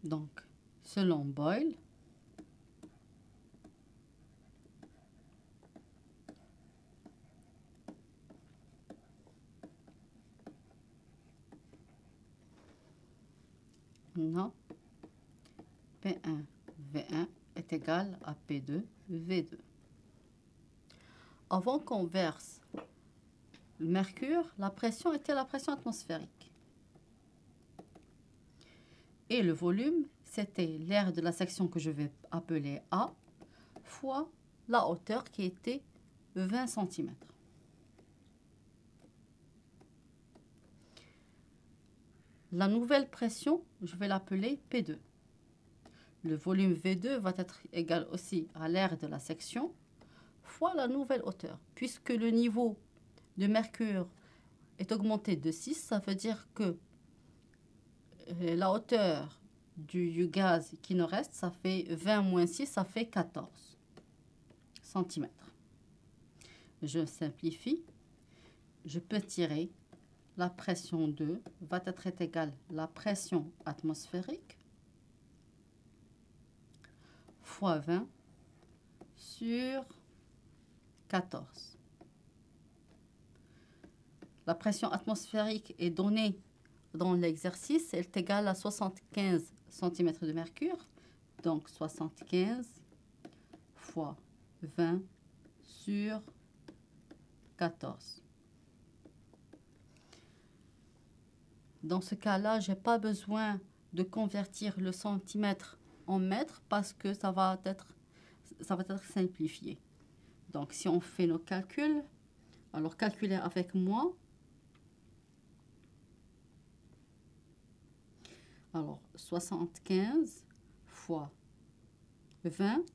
Donc, selon Boyle, non, P1V1 est égal à P2V2. Avant qu'on verse le mercure, la pression était la pression atmosphérique. Et le volume, c'était l'air de la section que je vais appeler A, fois la hauteur qui était 20 cm. La nouvelle pression, je vais l'appeler P2. le volume V2 va être égal aussi à l'aire de la section fois la nouvelle hauteur. Puisque le niveau de mercure est augmenté de 6, ça veut dire que la hauteur du gaz qui nous reste, ça fait 20 moins 6, ça fait 14 cm. Je simplifie. Je peux tirer la pression 2 va être égale à la pression atmosphérique fois 20 sur 14. La pression atmosphérique est donnée dans l'exercice, elle est égale à 75 cm de mercure. Donc 75 fois 20 sur 14. Dans ce cas-là, je n'ai pas besoin de convertir le centimètre en mètre parce que ça va être simplifié. Donc, si on fait nos calculs, alors calculez avec moi. Alors, 75 fois 20,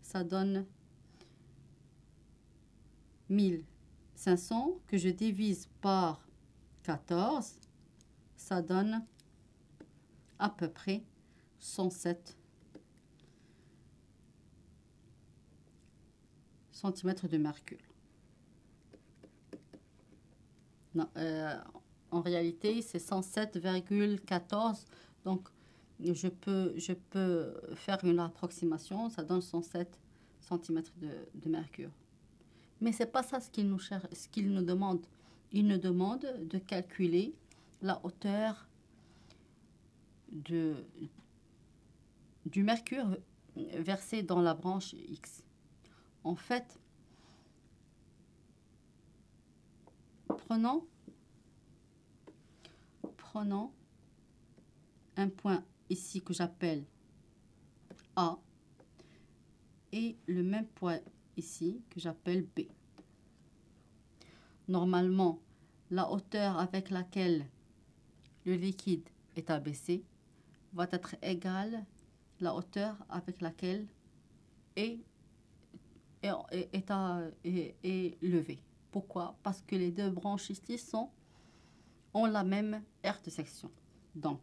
ça donne 1500 que je divise par 14. Ça donne à peu près 107 cm de mercure. Non, en réalité, c'est 107,14. Donc, je peux faire une approximation. Ça donne 107 cm de mercure. Mais ce n'est pas ça ce qu'il nous demande. Il nous demande de calculer la hauteur du mercure versé dans la branche X. En fait, prenons un point ici que j'appelle A et le même point ici que j'appelle B. Normalement, la hauteur avec laquelle le liquide est abaissé va être égale à la hauteur avec laquelle est levé. Pourquoi? Parce que les deux branches ici ont la même aire de section. Donc,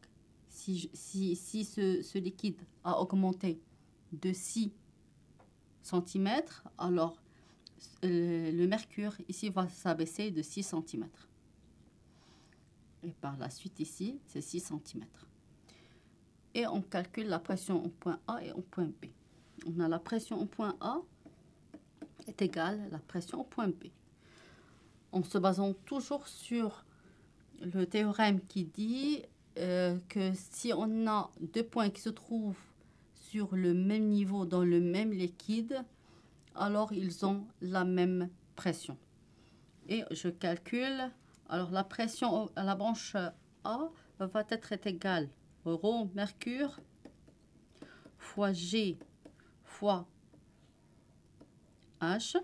si ce liquide a augmenté de 6 cm, alors le mercure ici va s'abaisser de 6 cm. Et par la suite ici, c'est 6 cm. Et on calcule la pression au point A et au point B. On a la pression au point A est égale à la pression au point B. En se basant toujours sur le théorème qui dit que si on a deux points qui se trouvent sur le même niveau dans le même liquide, alors ils ont la même pression. Et je calcule, alors la pression à la branche A va être égale à ρ mercure fois G fois H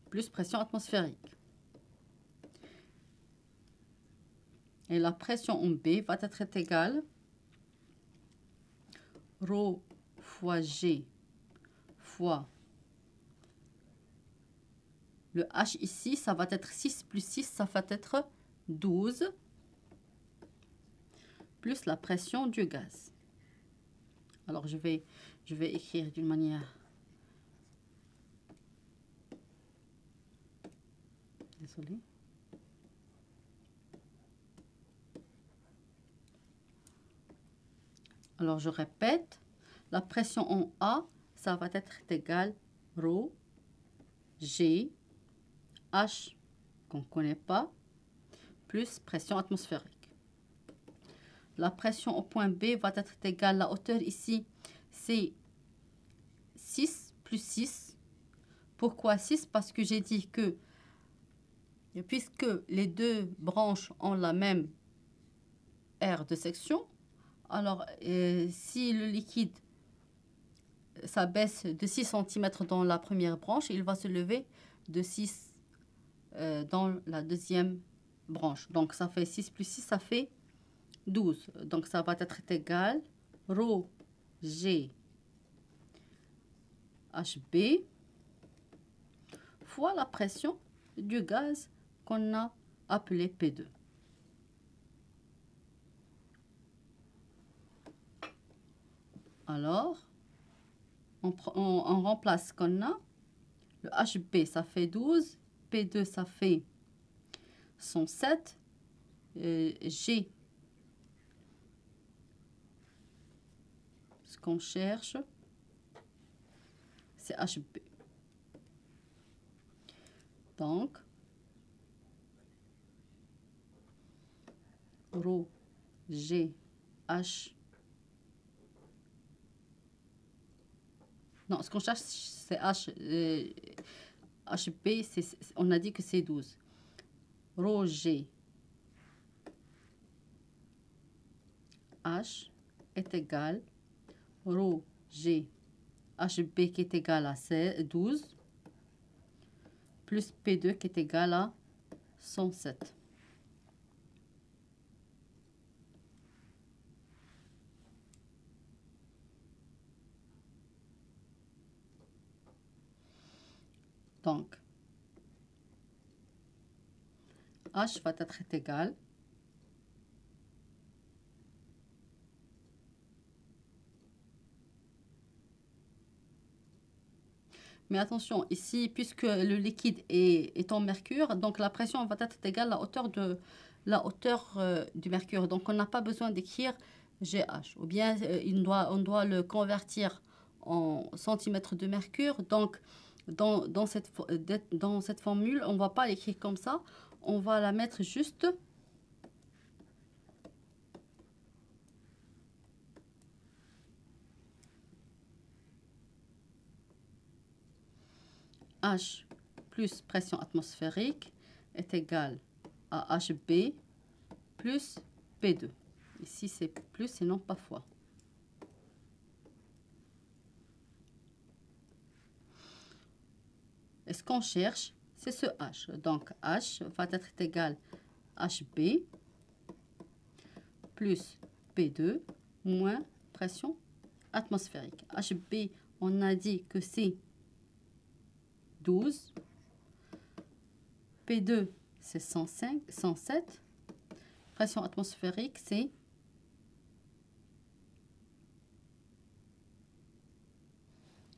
plus pression atmosphérique. Et la pression en B va être égale à ρ fois G fois le H ici, ça va être 6 plus 6, ça va être 12 plus la pression du gaz. Alors je vais écrire d'une manière. Désolée. Alors je répète, la pression en A, ça va être égal à ρ, G, H, qu'on ne connaît pas, plus pression atmosphérique. La pression au point B va être égale à la hauteur ici, c'est 6 plus 6. Pourquoi 6? Parce que j'ai dit que puisque les deux branches ont la même aire de section, alors si le liquide s'abaisse de 6 cm dans la première branche, il va se lever de 6 dans la deuxième branche. Donc ça fait 6 plus 6, ça fait 12. Donc ça va être égal rho G HB fois la pression du gaz qu'on a appelé P2. Alors, on remplace ce qu'on a. Le HB, ça fait 12. P2, ça fait 107. G, ce qu'on cherche, c'est HB. Donc, rho G H. Non, ce qu'on cherche, c'est H. HB, on a dit que c'est 12. Rho G H est égal rho G HB qui est égal à 12 plus P2 qui est égal à 107. Donc, H va être égal mais attention, ici, puisque le liquide est en mercure, donc la pression va être égale à la hauteur du mercure. Donc, on n'a pas besoin d'écrire GH. Ou bien, on doit le convertir en centimètres de mercure. Donc, dans cette formule, on ne va pas l'écrire comme ça. On va la mettre juste H plus pression atmosphérique est égal à HB plus P2. Ici, c'est plus et non pas fois. Et ce qu'on cherche, c'est ce H. Donc, H va être égal à HB plus P2 moins pression atmosphérique. HB, on a dit que c'est 12. P2, c'est 107. Pression atmosphérique, c'est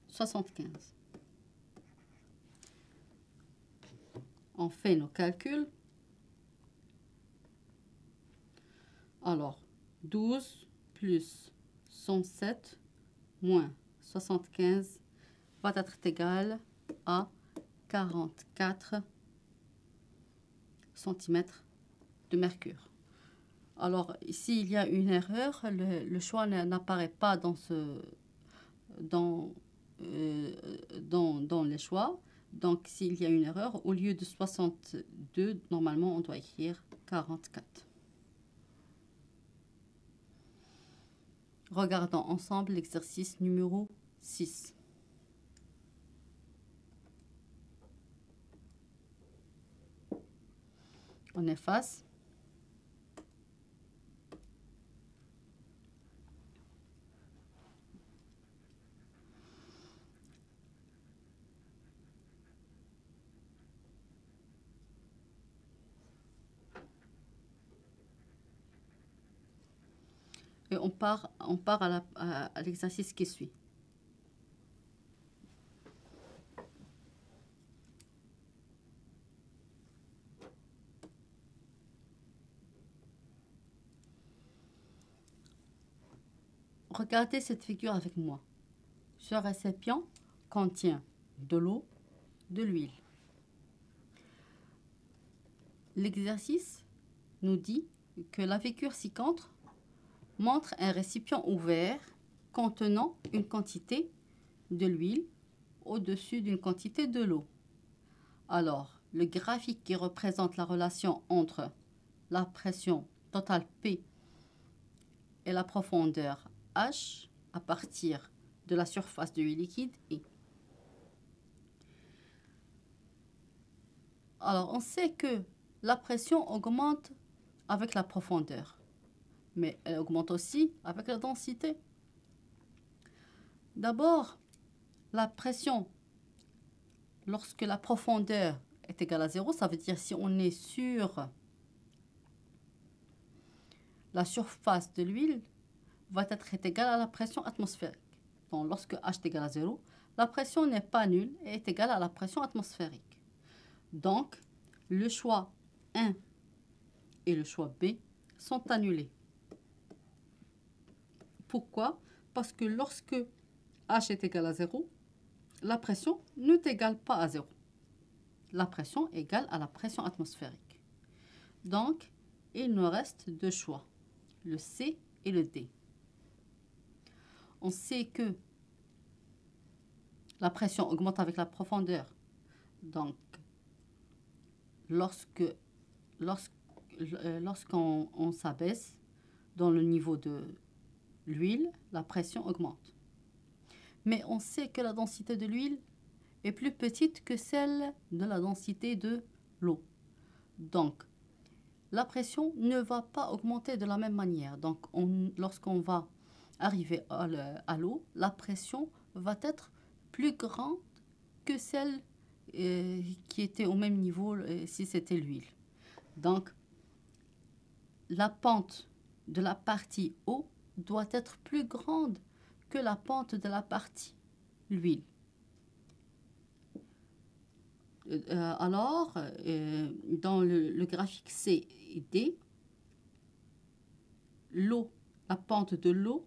75. On fait nos calculs. Alors, 12 plus 107 moins 75 va être égal à 44 cm de mercure. Alors, ici, il y a une erreur. Le choix n'apparaît pas dans les choix. Donc, s'il y a une erreur, au lieu de 62, normalement, on doit écrire 44. Regardons ensemble l'exercice numéro 6. On efface. Et on part à l'exercice qui suit. Regardez cette figure avec moi. Ce récipient contient de l'eau, de l'huile. L'exercice nous dit que la figure ci-contre montre un récipient ouvert contenant une quantité de l'huile au-dessus d'une quantité de l'eau. Alors, le graphique qui représente la relation entre la pression totale P et la profondeur H à partir de la surface du liquide est. Alors, on sait que la pression augmente avec la profondeur. mais elle augmente aussi avec la densité. D'abord, la pression, lorsque la profondeur est égale à 0, ça veut dire si on est sur la surface de l'huile, va être égale à la pression atmosphérique. Donc, lorsque H est égal à 0, la pression n'est pas nulle et est égale à la pression atmosphérique. Donc, le choix 1 et le choix B sont annulés. Pourquoi? Parce que lorsque H est égal à 0, la pression n'est égale pas à 0. La pression est égale à la pression atmosphérique. Donc, il nous reste deux choix, le C et le D. On sait que la pression augmente avec la profondeur. Donc, lorsqu'on s'abaisse dans le niveau de l'huile, la pression augmente. Mais on sait que la densité de l'huile est plus petite que celle de la densité de l'eau. Donc, la pression ne va pas augmenter de la même manière. Donc, lorsqu'on va arriver à l'eau, la pression va être plus grande que celle qui était au même niveau si c'était l'huile. Donc, la pente de la partie eau doit être plus grande que la pente de la partie l'huile. Alors, dans le graphique C et D, la pente de l'eau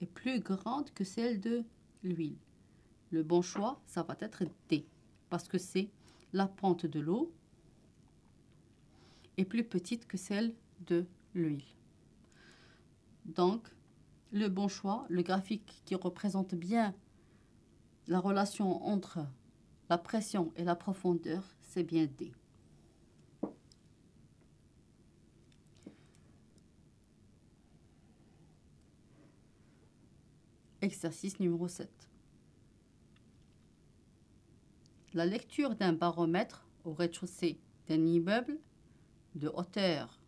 est plus grande que celle de l'huile. Le bon choix, ça va être D, parce que c'est la pente de l'eau est plus petite que celle de l'huile. Donc, le bon choix, le graphique qui représente bien la relation entre la pression et la profondeur, c'est bien D. Exercice numéro 7. La lecture d'un baromètre au rez-de-chaussée d'un immeuble de hauteur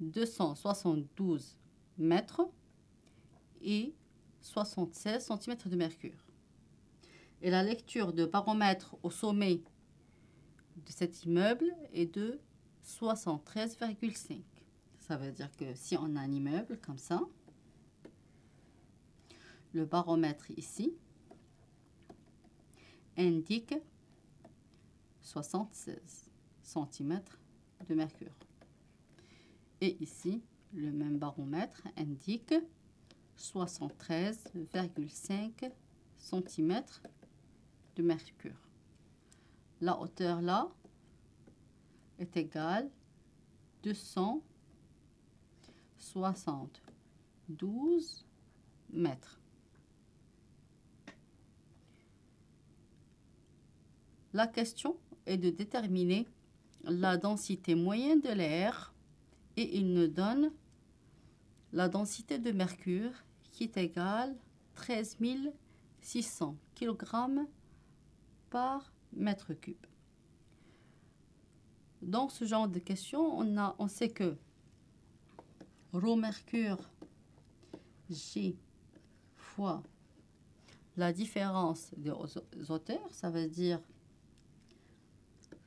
272 mètres et 76 cm de mercure. Et la lecture de baromètre au sommet de cet immeuble est de 73,5. Ça veut dire que si on a un immeuble comme ça, le baromètre ici indique 76 cm de mercure. Et ici, le même baromètre indique 73,5 cm de mercure. La hauteur là est égale 272 mètres. La question est de déterminer la densité moyenne de l'air et il nous donne la densité de mercure qui est égale 13 600 kg par mètre cube. Dans ce genre de questions, on sait que ρ mercure G fois la différence des hauteurs, ça veut dire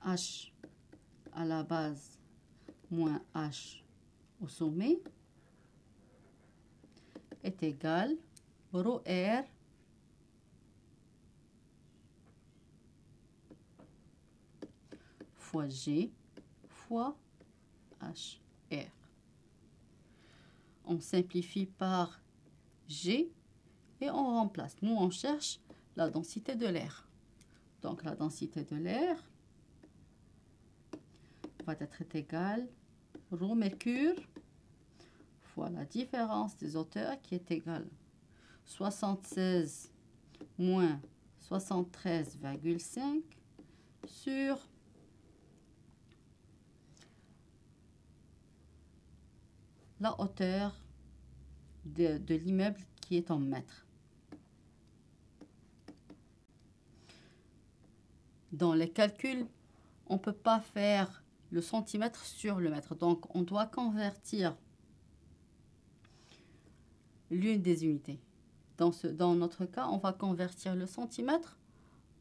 H à la base moins H au sommet est égal ρ R fois G fois H R. On simplifie par G et on remplace. Nous, on cherche la densité de l'air. Donc, la densité de l'air va être égale ρ mercure fois la différence des hauteurs qui est égale 76 moins 73,5 sur la hauteur de l'immeuble qui est en mètres. Dans les calculs, on ne peut pas faire le centimètre sur le mètre. Donc, on doit convertir l'une des unités. Dans notre cas, on va convertir le centimètre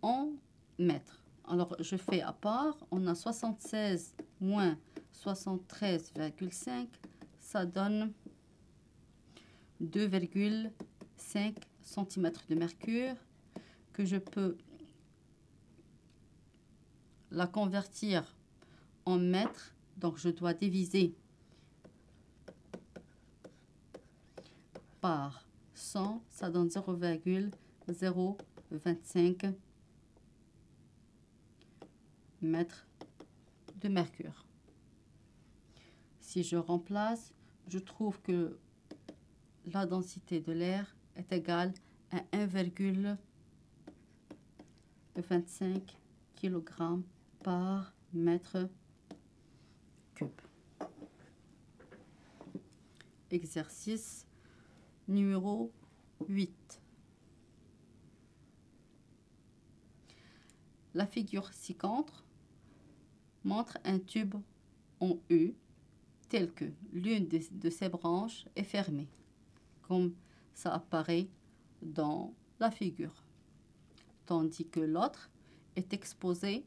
en mètre. Alors, je fais à part. On a 76 moins 73,5. Ça donne 2,5 cm de mercure que je peux la convertir en mètres. Donc, je dois diviser par 100. Ça donne 0,025 mètres de mercure. Si je remplace, je trouve que la densité de l'air est égale à 1,25 kg par mètre cube. Exercice numéro 8. La figure ci-contre montre un tube en U tel que l'une de ses branches est fermée, comme ça apparaît dans la figure, tandis que l'autre est exposé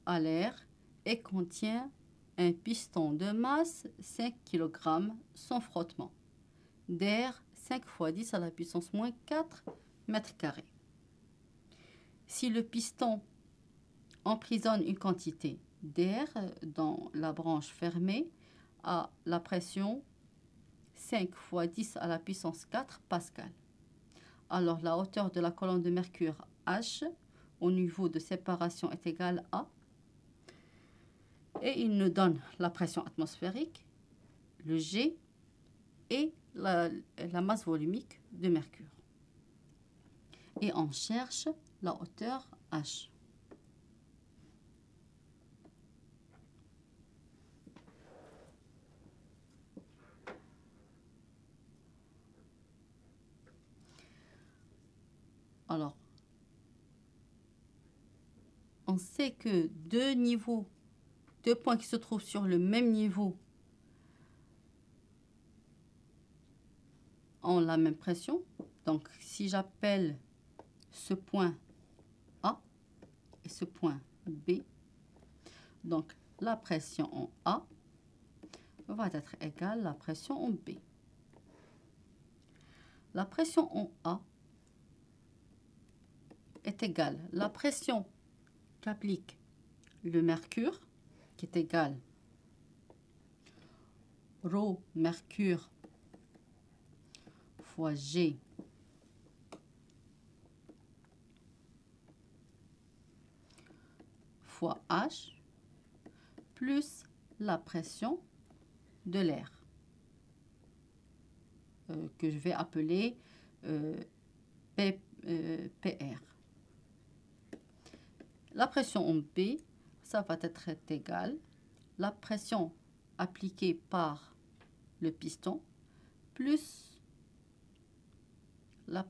à l'air et contient un piston de masse 5 kg sans frottement, d'air 5 fois 10 à la puissance moins 4 mètres carrés. Si le piston emprisonne une quantité d'air dans la branche fermée à la pression 5 fois 10 à la puissance 4 pascal. Alors la hauteur de la colonne de mercure H au niveau de séparation est égale à, et il nous donne la pression atmosphérique, le G et la masse volumique de mercure. Et on cherche la hauteur H. Alors, on sait que deux points qui se trouvent sur le même niveau ont la même pression. Donc, si j'appelle ce point A et ce point B, donc la pression en A va être égale à la pression en B. La pression en A est égale à la pression qu'applique le mercure, qui est égale ρ mercure fois G fois H plus la pression de l'air que je vais appeler PR. La pression en B, ça va être égal à la pression appliquée par le piston plus la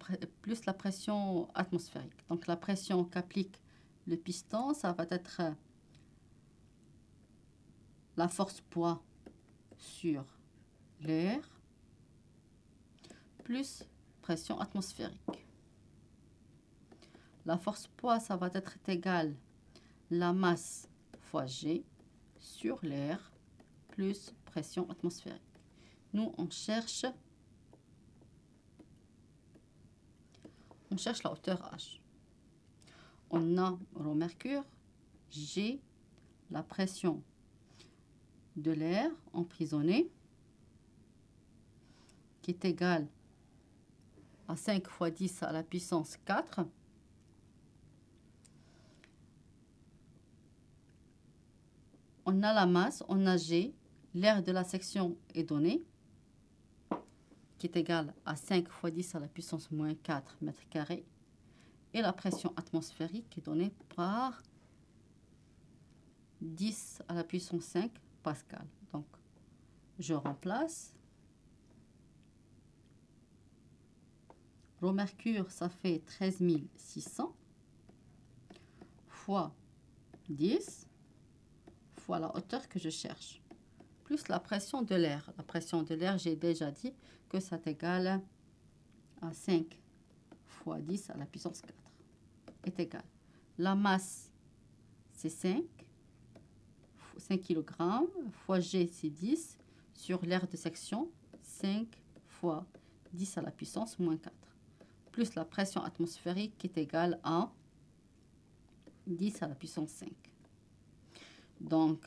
pression atmosphérique. Donc la pression qu'applique le piston, ça va être la force poids sur l'air plus pression atmosphérique. La force poids, ça va être égal à la masse fois G sur l'air plus pression atmosphérique. Nous, on cherche la hauteur H. On a au mercure, G, la pression de l'air emprisonné, qui est égale à 5 fois 10 à la puissance 4. On a la masse, on a G, l'air de la section est donné, qui est égal à 5 fois 10 à la puissance moins 4 mètres carrés. Et la pression atmosphérique est donnée par 10 à la puissance 5 pascal. Donc, je remplace. Rho mercure, ça fait 13 600 fois 10 fois la hauteur que je cherche, plus la pression de l'air. La pression de l'air, j'ai déjà dit que ça est égal à 5 fois 10 à la puissance 4 est égal. La masse, c'est 5 kg, fois G, c'est 10, sur l'air de section, 5 fois 10 à la puissance moins 4, plus la pression atmosphérique qui est égale à 10 à la puissance 5. Donc,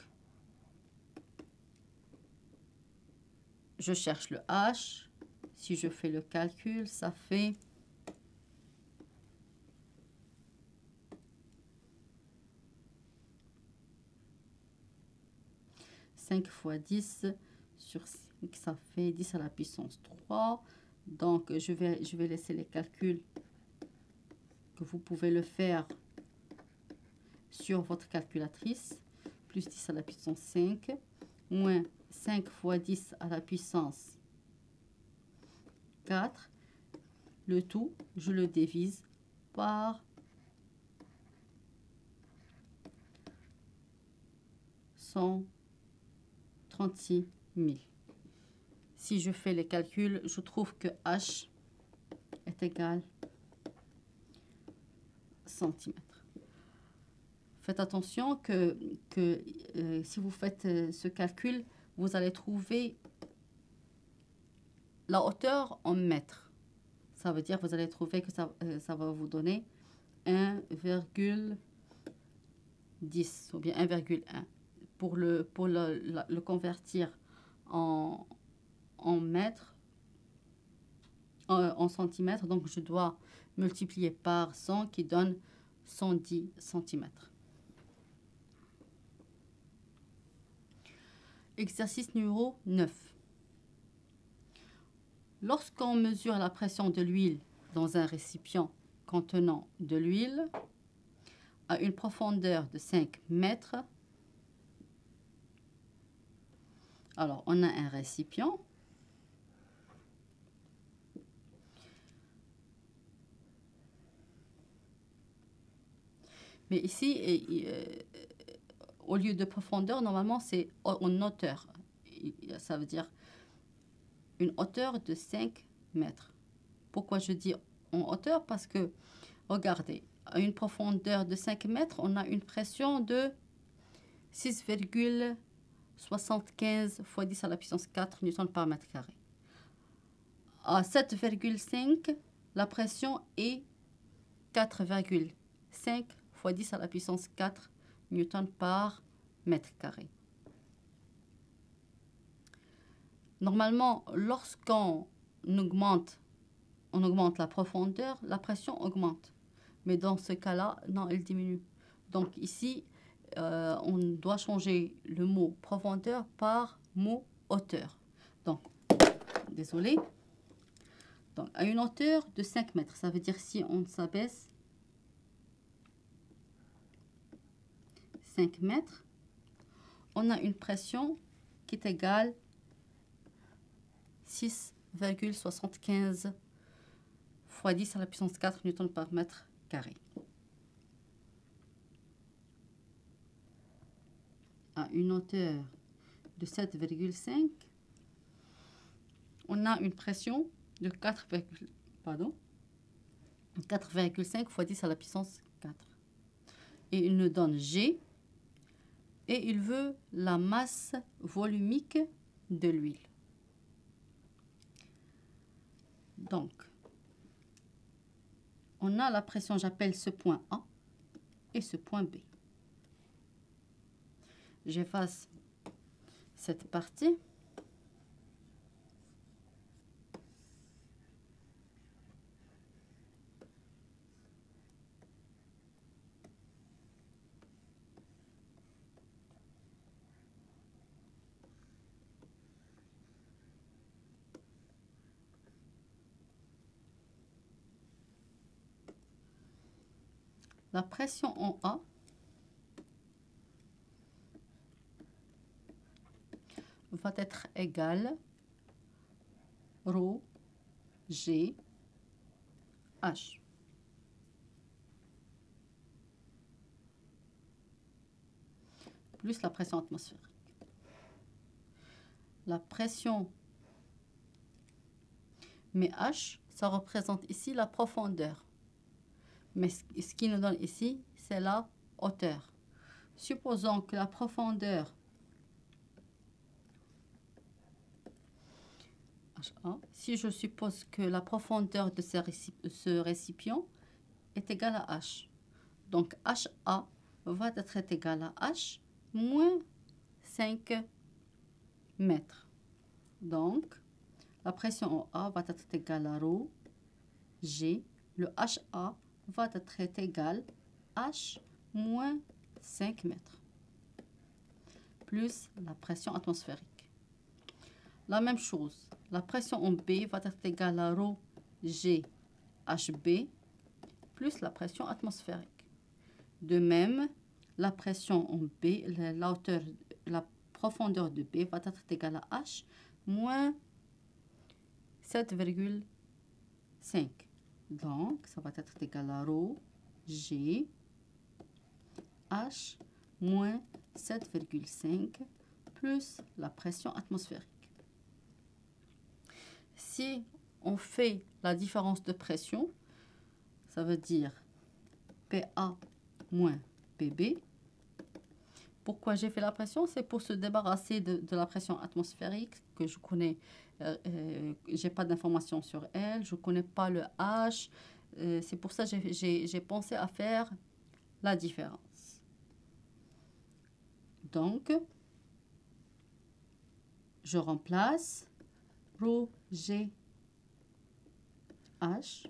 je cherche le H. Si je fais le calcul, ça fait 5 fois 10 sur 5, ça fait 10 à la puissance 3. Donc, je vais laisser les calculs que vous pouvez le faire sur votre calculatrice. Plus 10 à la puissance 5, moins 5 fois 10 à la puissance 4. Le tout, je le divise par 136 000. Si je fais les calculs, je trouve que H est égal centimètres. Faites attention que si vous faites ce calcul, vous allez trouver la hauteur en mètres. Ça veut dire que vous allez trouver que ça va vous donner 1,10 ou bien 1,1. Pour le convertir en mètres, en centimètres, donc je dois multiplier par 100 qui donne 110 centimètres. Exercice numéro 9. Lorsqu'on mesure la pression de l'huile dans un récipient contenant de l'huile à une profondeur de 5 mètres, alors on a un récipient. Mais ici, au lieu de profondeur, normalement, c'est en hauteur. Ça veut dire une hauteur de 5 mètres. Pourquoi je dis en hauteur? Parce que, regardez, à une profondeur de 5 mètres, on a une pression de 6,75 fois 10 à la puissance 4 newtons par mètre carré. À 7,5, la pression est 4,5 fois 10 à la puissance 4 newtons par mètre carré. Normalement, lorsqu'on augmente la profondeur, la pression augmente. Mais dans ce cas-là, non, elle diminue. Donc ici, on doit changer le mot profondeur par mot hauteur. Donc, désolé. Donc, à une hauteur de 5 mètres, ça veut dire si on s'abaisse 5 mètres, on a une pression qui est égale 6,75 fois 10 à la puissance 4 newtons par mètre carré. À une hauteur de 7,5, on a une pression de 4,5 fois 10 à la puissance 4. Et il nous donne G et il veut la masse volumique de l'huile. Donc, on a la pression, j'appelle ce point A et ce point B. J'efface cette partie. La pression en A va être égale ρ G H. plus la pression atmosphérique. La pression, mais H, ça représente ici la profondeur. Mais ce qui nous donne ici, c'est la hauteur. Supposons que la profondeur HA, si je suppose que la profondeur de ce récipient est égale à H. Donc HA va être égal à H moins 5 mètres. Donc la pression en A va être égale à ρ G. Le HA va être égal à H moins 5 mètres plus la pression atmosphérique. La même chose, la pression en B va être égale à ρ G HB plus la pression atmosphérique. De même, la pression en B, la profondeur de B va être égale à H moins 7,5. Donc, ça va être égal à ρ G H moins 7,5 plus la pression atmosphérique. Si on fait la différence de pression, ça veut dire PA moins PB. Pourquoi j'ai fait la pression? C'est pour se débarrasser de la pression atmosphérique que je connais. J'ai pas d'informations sur elle, je connais pas le H. C'est pour ça que j'ai pensé à faire la différence. Donc, je remplace ρ G H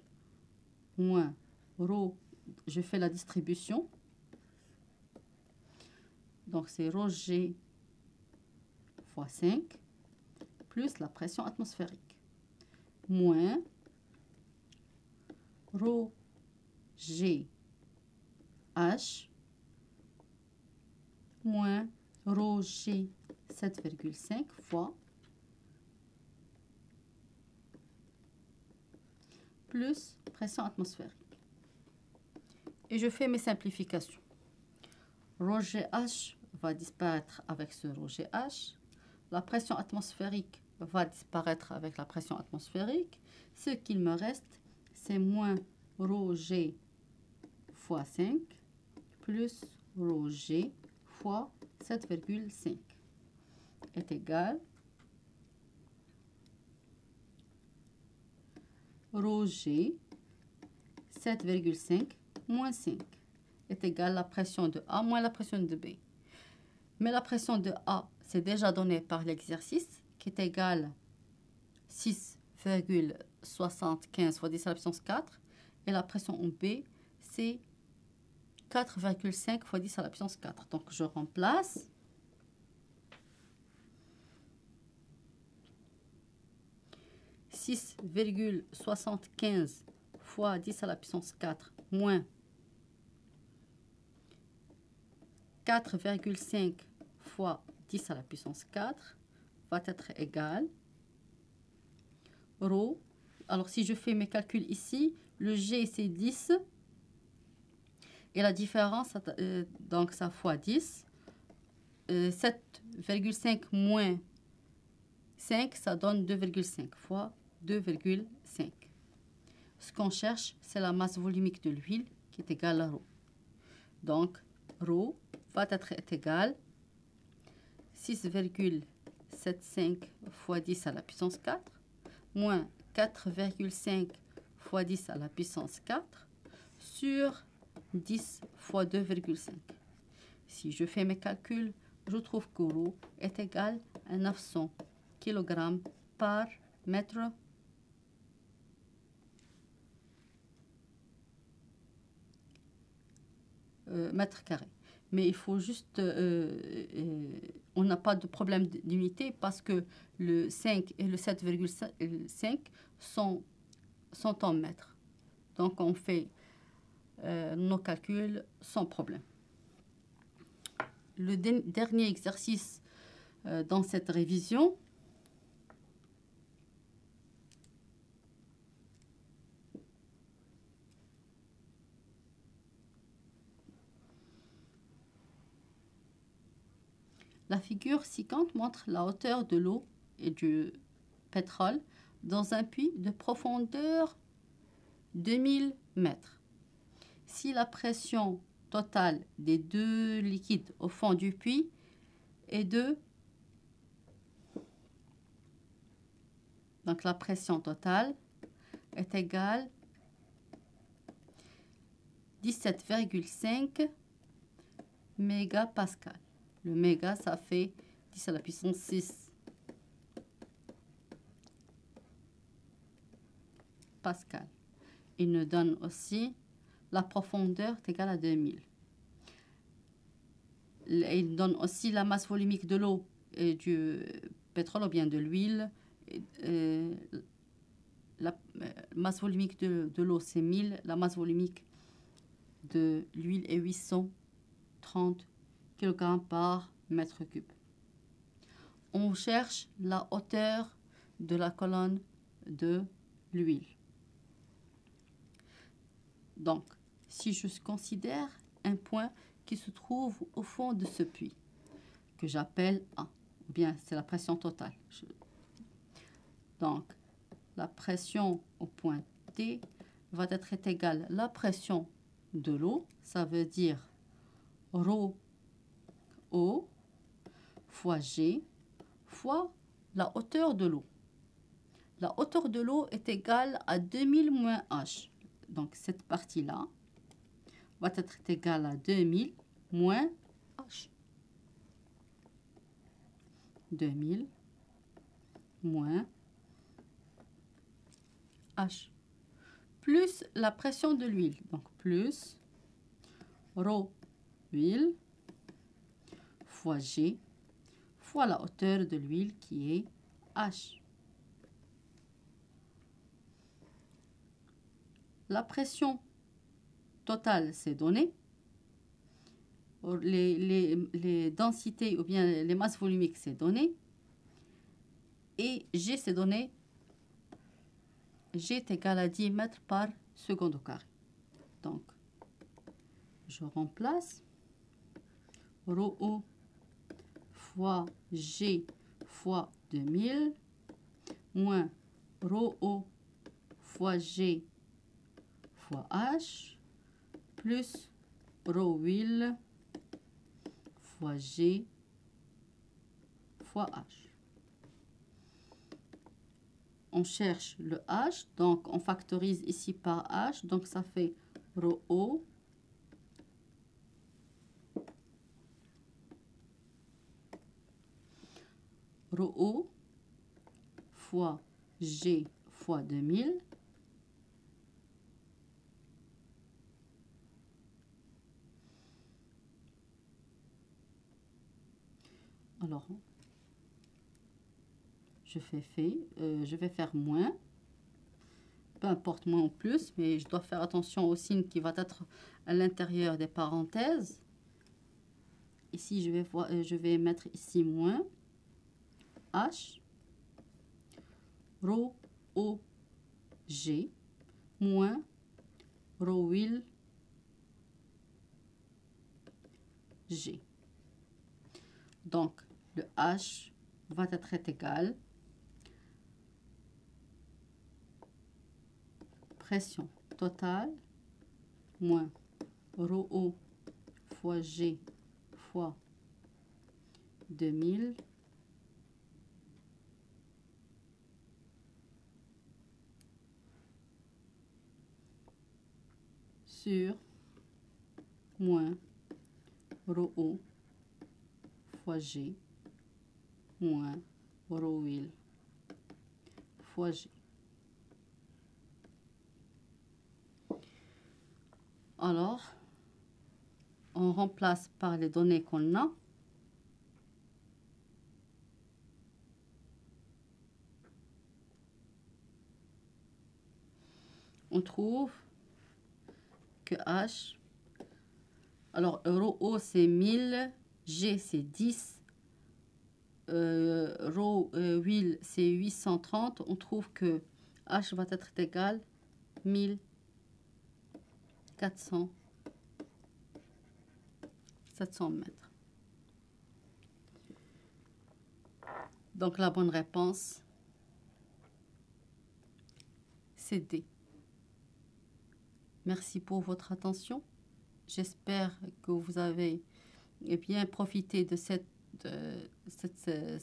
moins ρ, je fais la distribution. Donc, c'est ρ G fois 5 plus la pression atmosphérique moins ρ G H moins ρ G 7,5 fois plus pression atmosphérique. Et je fais mes simplifications. Ρ GH va disparaître avec ce ρ GH. La pression atmosphérique va disparaître avec la pression atmosphérique. Ce qu'il me reste, c'est moins ρ G fois 5 plus ρ G fois 7,5 est égal ρ G 7,5 moins 5 est égal à la pression de A moins la pression de B. Mais la pression de A, c'est déjà donné par l'exercice, qui est égal à 6,75 fois 10 à la puissance 4. Et la pression en B, c'est 4,5 fois 10 à la puissance 4. Donc, je remplace. « 6,75 fois 10 à la puissance 4 moins 4,5 fois 10 à la puissance 4 va être égal ρ. Alors, si je fais mes calculs ici, le G, c'est 10. Et la différence, donc ça fois 10. 7,5 moins 5, ça donne 2,5 fois 2,5. Ce qu'on cherche, c'est la masse volumique de l'huile qui est égale à ρ. Donc, ρ va être égal 6,75 fois 10 à la puissance 4 moins 4,5 fois 10 à la puissance 4 sur 10 fois 2,5. Si je fais mes calculs, je trouve que ρ est égal à 900 kg par mètre carré. Mais il faut juste, on n'a pas de problème d'unité parce que le 5 et le 7,5 sont en mètres. Donc on fait nos calculs sans problème. Le dernier exercice dans cette révision, La figure ci-contre montre la hauteur de l'eau et du pétrole dans un puits de profondeur 2000 mètres. Si la pression totale des deux liquides au fond du puits est de... Donc la pression totale est égale 17,5 mégapascal. Le méga, ça fait 10 à la puissance 6 pascal. Il nous donne aussi la profondeur est égale à 2000. Il donne aussi la masse volumique de l'eau et du pétrole ou bien de l'huile. La masse volumique de l'eau, c'est 1000. La masse volumique de l'huile est 830 kg par mètre cube. On cherche la hauteur de la colonne de l'huile. Donc, si je considère un point qui se trouve au fond de ce puits, que j'appelle A, ou bien c'est la pression totale. Donc, la pression au point T va être égale à la pression de l'eau, ça veut dire ρ O fois G fois la hauteur de l'eau. La hauteur de l'eau est égale à 2000 moins H. Donc, cette partie-là va être égale à 2000 moins H. 2000 moins H. Plus la pression de l'huile. Donc, plus ρ huile fois G fois la hauteur de l'huile qui est H. La pression totale, c'est donné. Les densités ou bien les masses volumiques, c'est donné. Et G, c'est donné. G est égal à 10 mètres par seconde au carré. Donc, je remplace ρO fois G fois 2000 moins ρO fois G fois H plus ρ huile fois G fois H. On cherche le H, donc on factorise ici par H, donc ça fait ρO ρO fois G fois 2000 alors je vais faire moins, peu importe moins ou plus, mais je dois faire attention au signe qui va être à l'intérieur des parenthèses. Ici je vais mettre ici moins H ρ O G moins ρ huile G. Donc le H va être égal pression totale moins ρO fois G fois 2000 sur moins ρO fois G moins ρ huile fois G. Alors, on remplace par les données qu'on a. On trouve que H, alors ρO c'est 1000, G c'est 10, ρ huile c'est 830, on trouve que H va être égal à 700 mètres. Donc la bonne réponse, c'est D. Merci pour votre attention. J'espère que vous avez bien profité de cette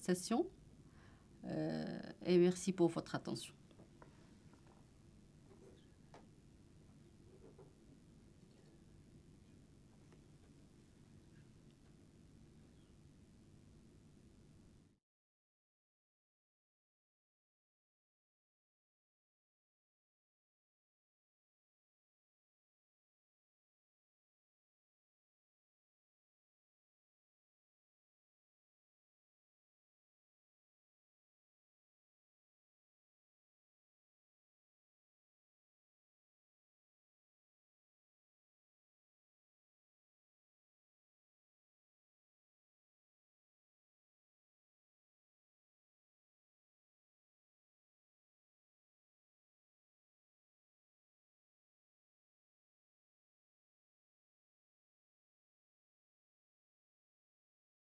session et merci pour votre attention.